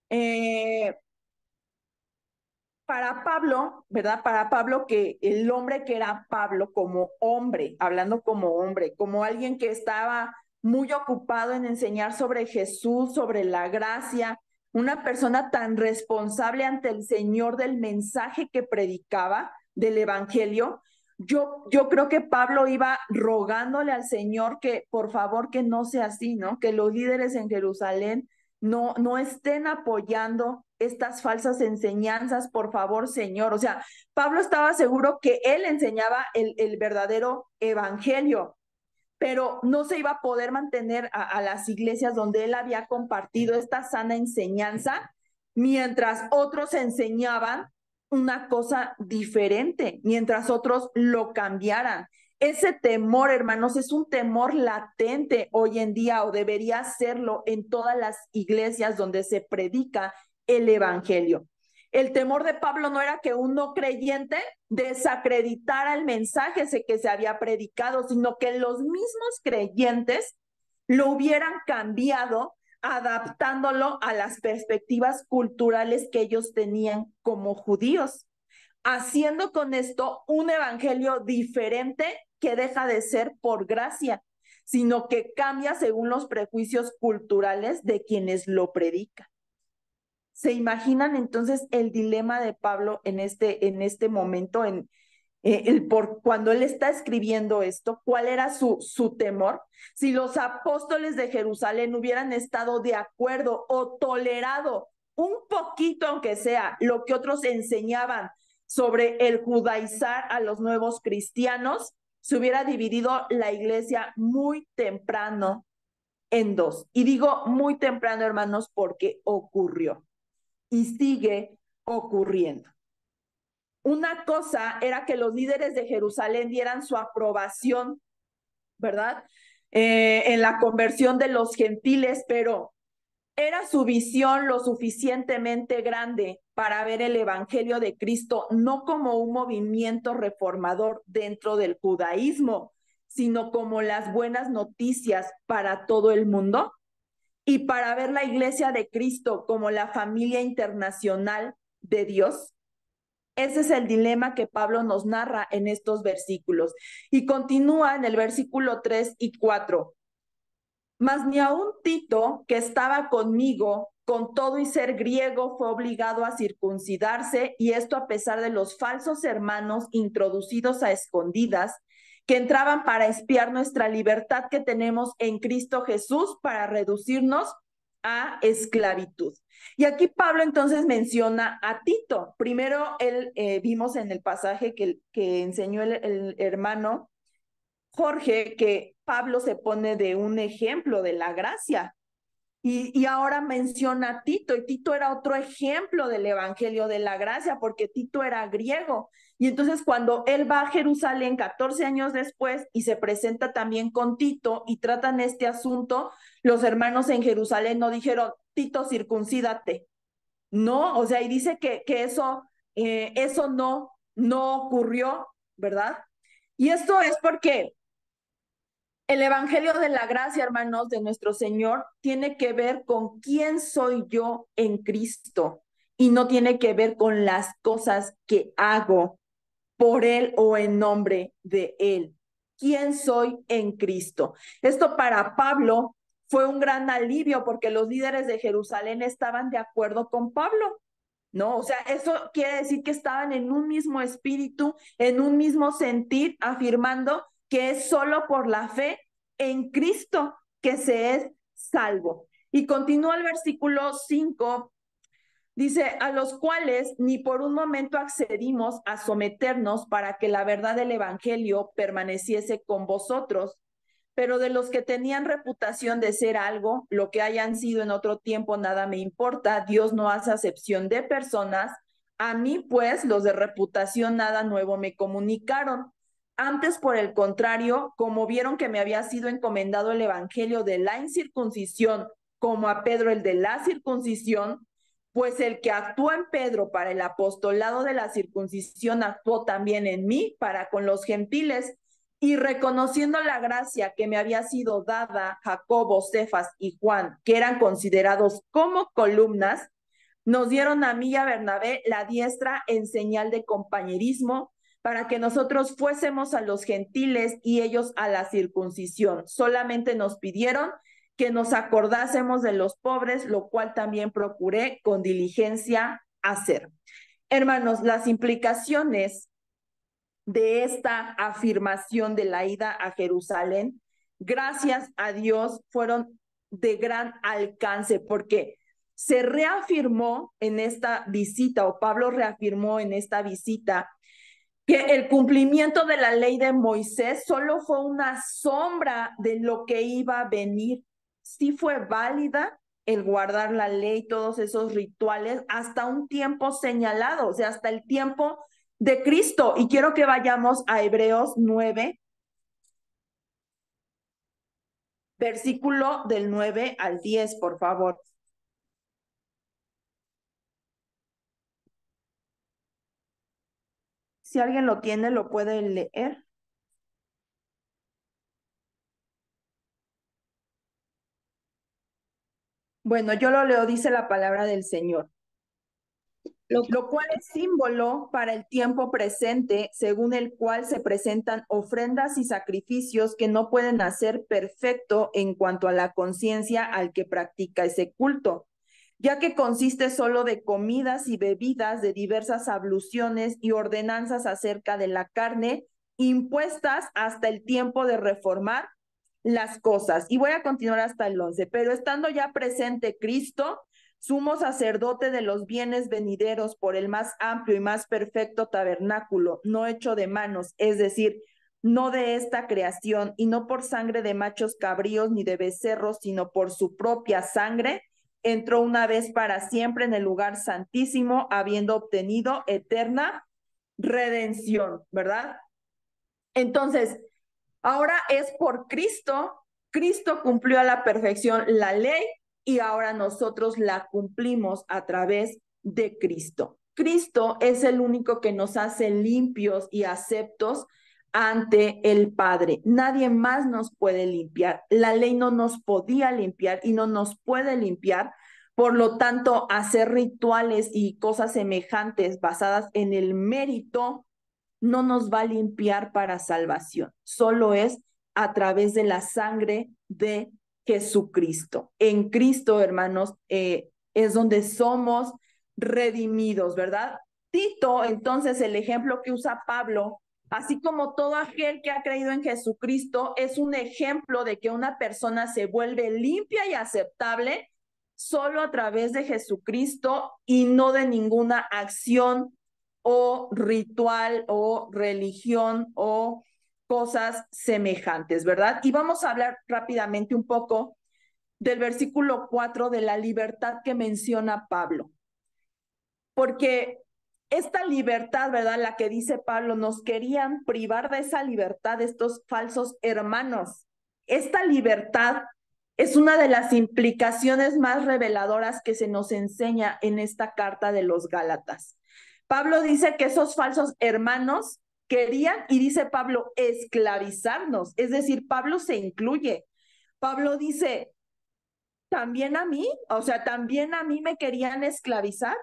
eh, para Pablo, ¿verdad? Para Pablo, que el hombre que era Pablo como hombre, hablando como hombre, como alguien que estaba muy ocupado en enseñar sobre Jesús, sobre la gracia, una persona tan responsable ante el Señor del mensaje que predicaba, del Evangelio, yo creo que Pablo iba rogándole al Señor que por favor que no sea así, ¿no? Que los líderes en Jerusalén no estén apoyando estas falsas enseñanzas, por favor, Señor. O sea, Pablo estaba seguro que él enseñaba el verdadero evangelio, pero no se iba a poder mantener a las iglesias donde él había compartido esta sana enseñanza, mientras otros enseñaban una cosa diferente, mientras otros lo cambiaran. Ese temor, hermanos, es un temor latente hoy en día o debería serlo en todas las iglesias donde se predica el evangelio. El temor de Pablo no era que un no creyente desacreditara el mensaje que se había predicado, sino que los mismos creyentes lo hubieran cambiado adaptándolo a las perspectivas culturales que ellos tenían como judíos, haciendo con esto un evangelio diferente que deja de ser por gracia, sino que cambia según los prejuicios culturales de quienes lo predican. ¿Se imaginan entonces el dilema de Pablo en este momento, cuando él está escribiendo esto? ¿Cuál era su temor? Si los apóstoles de Jerusalén hubieran estado de acuerdo o tolerado un poquito, aunque sea, lo que otros enseñaban sobre el judaizar a los nuevos cristianos, se hubiera dividido la iglesia muy temprano en dos. Y digo muy temprano, hermanos, porque ocurrió y sigue ocurriendo. Una cosa era que los líderes de Jerusalén dieran su aprobación, ¿verdad? En la conversión de los gentiles, pero Era su visión lo suficientemente grande para ver el Evangelio de Cristo no como un movimiento reformador dentro del judaísmo, sino como las buenas noticias para todo el mundo, y para ver la Iglesia de Cristo como la familia internacional de Dios. Ese es el dilema que Pablo nos narra en estos versículos. Y continúa en el versículo 3 y 4. Mas ni aun Tito, que estaba conmigo, con todo y ser griego, fue obligado a circuncidarse, y esto a pesar de los falsos hermanos introducidos a escondidas, que entraban para espiar nuestra libertad que tenemos en Cristo Jesús para reducirnos a esclavitud. Y aquí Pablo entonces menciona a Tito. Primero él vimos en el pasaje que enseñó el hermano Jorge, que Pablo se pone de un ejemplo de la gracia. Y ahora menciona a Tito, y Tito era otro ejemplo del Evangelio de la Gracia, porque Tito era griego. Y entonces cuando él va a Jerusalén 14 años después y se presenta también con Tito y tratan este asunto, los hermanos en Jerusalén no dijeron, Tito, circuncídate. No, o sea, y dice que eso no ocurrió, ¿verdad? Y esto es porque el Evangelio de la Gracia, hermanos, de nuestro Señor, tiene que ver con quién soy yo en Cristo, y no tiene que ver con las cosas que hago por Él o en nombre de Él. ¿Quién soy en Cristo? Esto para Pablo fue un gran alivio, porque los líderes de Jerusalén estaban de acuerdo con Pablo, ¿no? O sea, eso quiere decir que estaban en un mismo espíritu, en un mismo sentir, afirmando que es solo por la fe en Cristo que se es salvo. Y continúa el versículo 5, dice, a los cuales ni por un momento accedimos a someternos para que la verdad del Evangelio permaneciese con vosotros, pero de los que tenían reputación de ser algo, lo que hayan sido en otro tiempo, nada me importa. Dios no hace acepción de personas. A mí, pues, los de reputación nada nuevo me comunicaron. Antes, por el contrario, como vieron que me había sido encomendado el evangelio de la incircuncisión, como a Pedro el de la circuncisión, pues el que actuó en Pedro para el apostolado de la circuncisión actuó también en mí para con los gentiles. Y reconociendo la gracia que me había sido dada, Jacobo, Cefas y Juan, que eran considerados como columnas, nos dieron a mí y a Bernabé la diestra en señal de compañerismo, para que nosotros fuésemos a los gentiles y ellos a la circuncisión. Solamente nos pidieron que nos acordásemos de los pobres, lo cual también procuré con diligencia hacer. Hermanos, las implicaciones de esta afirmación de la ida a Jerusalén, gracias a Dios, fueron de gran alcance, porque se reafirmó en esta visita, o Pablo reafirmó en esta visita, que el cumplimiento de la ley de Moisés solo fue una sombra de lo que iba a venir. Sí fue válida el guardar la ley, todos esos rituales, hasta un tiempo señalado, o sea, hasta el tiempo de Cristo. Y quiero que vayamos a Hebreos 9, versículo del 9 al 10, por favor. Si alguien lo tiene, lo puede leer. Bueno, yo lo leo, dice la palabra del Señor. Lo cual es símbolo para el tiempo presente, según el cual se presentan ofrendas y sacrificios que no pueden hacer perfecto en cuanto a la conciencia al que practica ese culto, ya que consiste solo de comidas y bebidas, de diversas abluciones y ordenanzas acerca de la carne, impuestas hasta el tiempo de reformar las cosas. Y voy a continuar hasta el 11. Pero estando ya presente Cristo, sumo sacerdote de los bienes venideros, por el más amplio y más perfecto tabernáculo, no hecho de manos, es decir, no de esta creación, y no por sangre de machos cabríos ni de becerros, sino por su propia sangre, entró una vez para siempre en el lugar santísimo, habiendo obtenido eterna redención, ¿verdad? Entonces, ahora es por Cristo. Cristo cumplió a la perfección la ley, y ahora nosotros la cumplimos a través de Cristo. Cristo es el único que nos hace limpios y aceptos ante el Padre. Nadie más nos puede limpiar. La ley no nos podía limpiar y no nos puede limpiar. Por lo tanto, hacer rituales y cosas semejantes basadas en el mérito no nos va a limpiar para salvación. Solo es a través de la sangre de Jesucristo. En Cristo, hermanos, es donde somos redimidos, ¿verdad? Tito, entonces, el ejemplo que usa Pablo, así como todo aquel que ha creído en Jesucristo, es un ejemplo de que una persona se vuelve limpia y aceptable solo a través de Jesucristo y no de ninguna acción o ritual o religión o cosas semejantes, ¿verdad? Y vamos a hablar rápidamente un poco del versículo 4 de la libertad que menciona Pablo. Porque esta libertad, ¿verdad? La que dice Pablo, nos querían privar de esa libertad estos falsos hermanos. Esta libertad es una de las implicaciones más reveladoras que se nos enseña en esta carta de los Gálatas. Pablo dice que esos falsos hermanos querían, y dice Pablo, esclavizarnos. Es decir, Pablo se incluye. Pablo dice, también a mí, o sea, también a mí me querían esclavizar,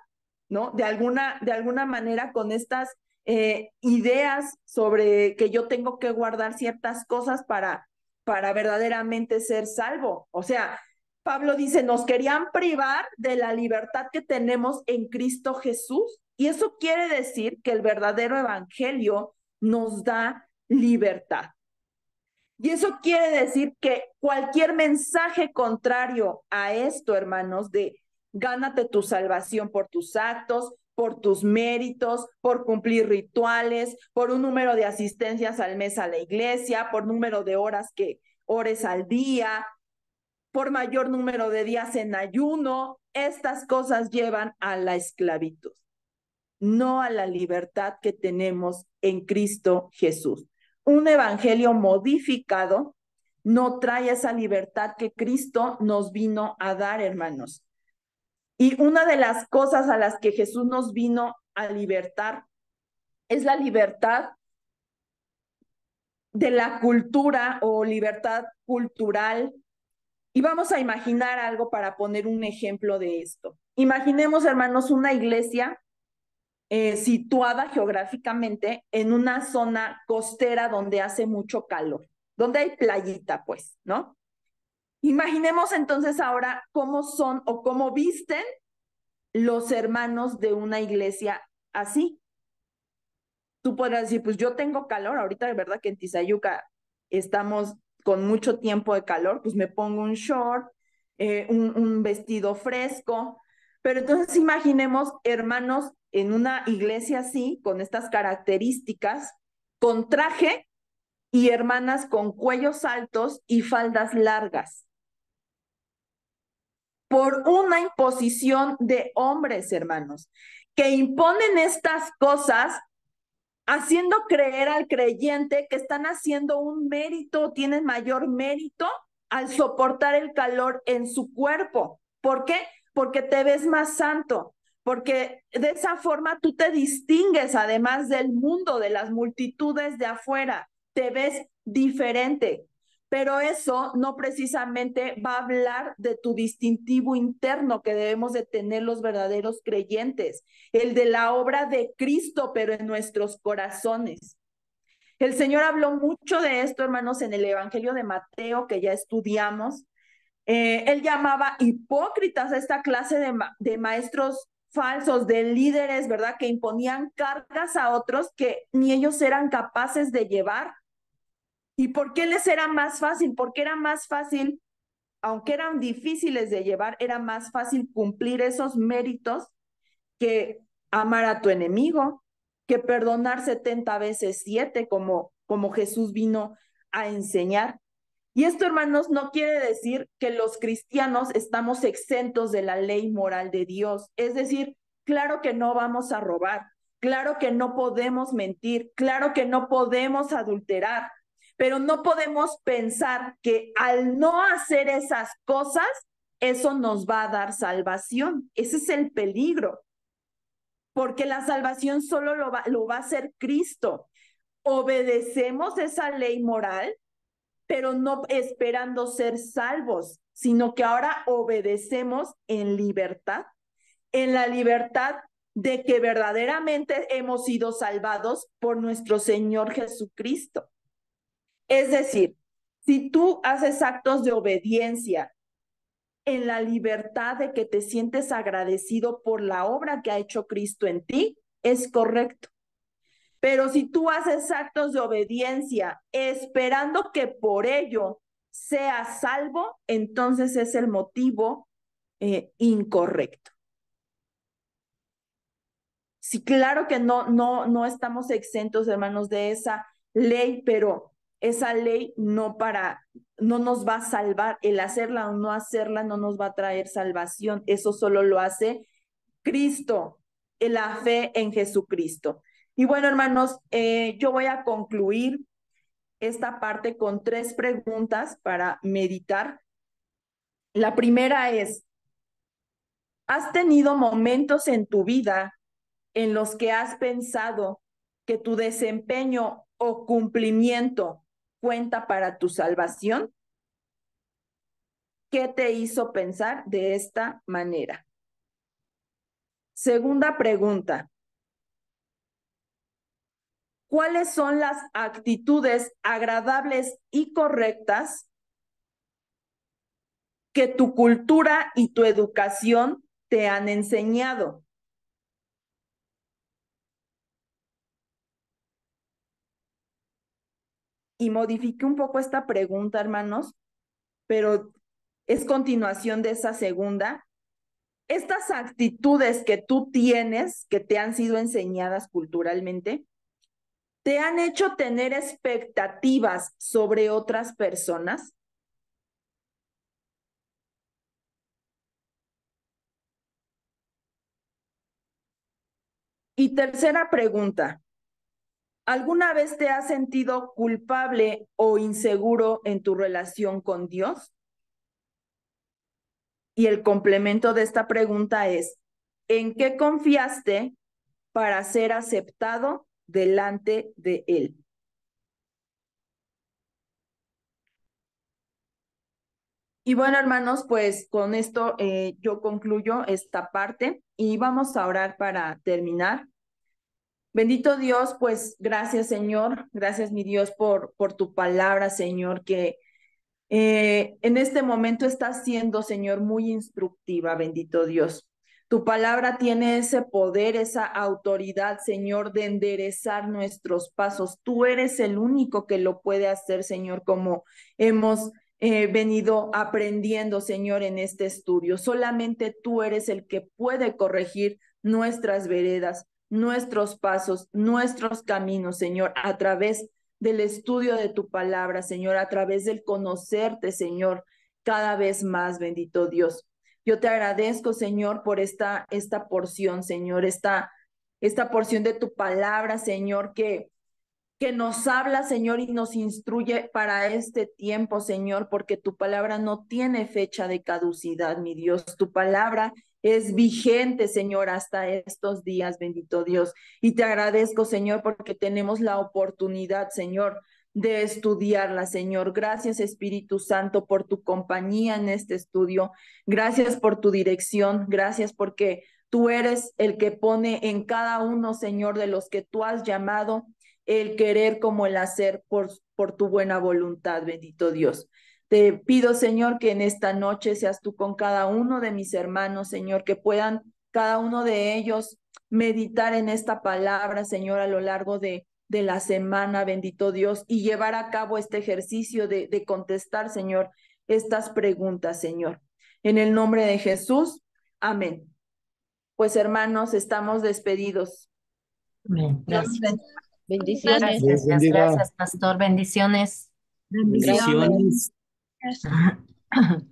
¿no? De alguna manera con estas ideas sobre que yo tengo que guardar ciertas cosas para verdaderamente ser salvo. O sea, Pablo dice, nos querían privar de la libertad que tenemos en Cristo Jesús. Y eso quiere decir que el verdadero evangelio nos da libertad. Y eso quiere decir que cualquier mensaje contrario a esto, hermanos, de gánate tu salvación por tus actos, por tus méritos, por cumplir rituales, por un número de asistencias al mes a la iglesia, por número de horas que ores al día, por mayor número de días en ayuno, estas cosas llevan a la esclavitud, no a la libertad que tenemos en Cristo Jesús. Un evangelio modificado no trae esa libertad que Cristo nos vino a dar, hermanos. Y una de las cosas a las que Jesús nos vino a libertar es la libertad de la cultura o libertad cultural. Y vamos a imaginar algo para poner un ejemplo de esto. Imaginemos, hermanos, una iglesia situada geográficamente en una zona costera donde hace mucho calor, donde hay playita, pues, ¿no? Imaginemos entonces ahora cómo son o cómo visten los hermanos de una iglesia así. Tú podrás decir, pues yo tengo calor, ahorita de verdad que en Tizayuca estamos con mucho tiempo de calor, pues me pongo un short, un vestido fresco, pero entonces imaginemos hermanos en una iglesia así, con estas características, con traje y hermanas con cuellos altos y faldas largas. Por una imposición de hombres, hermanos, que imponen estas cosas haciendo creer al creyente que están haciendo un mérito, tienen mayor mérito al soportar el calor en su cuerpo. ¿Por qué? Porque te ves más santo, porque de esa forma tú te distingues además del mundo, de las multitudes de afuera, te ves diferente. Pero eso no precisamente va a hablar de tu distintivo interno que debemos de tener los verdaderos creyentes, el de la obra de Cristo, pero en nuestros corazones. El Señor habló mucho de esto, hermanos, en el Evangelio de Mateo, que ya estudiamos. Él llamaba hipócritas a esta clase de maestros falsos, de líderes, ¿verdad? Que imponían cargas a otros que ni ellos eran capaces de llevar. ¿Y por qué les era más fácil? Porque era más fácil, aunque eran difíciles de llevar, era más fácil cumplir esos méritos que amar a tu enemigo, que perdonar 70 veces 7, como Jesús vino a enseñar. Y esto, hermanos, no quiere decir que los cristianos estamos exentos de la ley moral de Dios. Es decir, claro que no vamos a robar, claro que no podemos mentir, claro que no podemos adulterar, pero no podemos pensar que al no hacer esas cosas, eso nos va a dar salvación. Ese es el peligro, porque la salvación solo lo va a hacer Cristo. Obedecemos esa ley moral, pero no esperando ser salvos, sino que ahora obedecemos en libertad, en la libertad de que verdaderamente hemos sido salvados por nuestro Señor Jesucristo. Es decir, si tú haces actos de obediencia en la libertad de que te sientes agradecido por la obra que ha hecho Cristo en ti, es correcto. Pero si tú haces actos de obediencia esperando que por ello seas salvo, entonces es el motivo incorrecto. Sí, claro que no estamos exentos, hermanos, de esa ley, pero esa ley no nos va a salvar. El hacerla o no hacerla no nos va a traer salvación. Eso solo lo hace Cristo, la fe en Jesucristo. Y bueno, hermanos, yo voy a concluir esta parte con 3 preguntas para meditar. La primera es, ¿has tenido momentos en tu vida en los que has pensado que tu desempeño o cumplimiento cuenta para tu salvación? ¿Qué te hizo pensar de esta manera? Segunda pregunta, ¿cuáles son las actitudes agradables y correctas que tu cultura y tu educación te han enseñado? Y modifiqué un poco esta pregunta, hermanos, pero es continuación de esa segunda. Estas actitudes que tú tienes, que te han sido enseñadas culturalmente, ¿te han hecho tener expectativas sobre otras personas? Y tercera pregunta, ¿alguna vez te has sentido culpable o inseguro en tu relación con Dios? Y el complemento de esta pregunta es, ¿en qué confiaste para ser aceptado delante de Él? Y bueno, hermanos, pues con esto yo concluyo esta parte y vamos a orar para terminar. Bendito Dios, pues gracias, Señor, gracias, mi Dios, por tu palabra, Señor, que en este momento está siendo, Señor, muy instructiva, bendito Dios. Tu palabra tiene ese poder, esa autoridad, Señor, de enderezar nuestros pasos. Tú eres el único que lo puede hacer, Señor, como hemos venido aprendiendo, Señor, en este estudio. Solamente tú eres el que puede corregir nuestras veredas, nuestros pasos, nuestros caminos, Señor, a través del estudio de tu palabra, Señor, a través del conocerte, Señor, cada vez más, bendito Dios. Yo te agradezco, Señor, por esta porción, Señor, esta porción de tu palabra, Señor, que nos habla, Señor, y nos instruye para este tiempo, Señor, porque tu palabra no tiene fecha de caducidad, mi Dios. Tu palabra es vigente, Señor, hasta estos días, bendito Dios. Y te agradezco, Señor, porque tenemos la oportunidad, Señor, de estudiarla, Señor. Gracias, Espíritu Santo, por tu compañía en este estudio. Gracias por tu dirección. Gracias porque tú eres el que pone en cada uno, Señor, de los que tú has llamado el querer como el hacer por tu buena voluntad, bendito Dios. Te pido, Señor, que en esta noche seas tú con cada uno de mis hermanos, Señor, que puedan cada uno de ellos meditar en esta palabra, Señor, a lo largo de la semana, bendito Dios, y llevar a cabo este ejercicio de contestar, Señor, estas preguntas, Señor. En el nombre de Jesús, amén. Pues hermanos, estamos despedidos. Amén. Gracias. Bendiciones. Gracias, Dios bendiga. gracias, pastor. Bendiciones. Bendiciones. Gracias.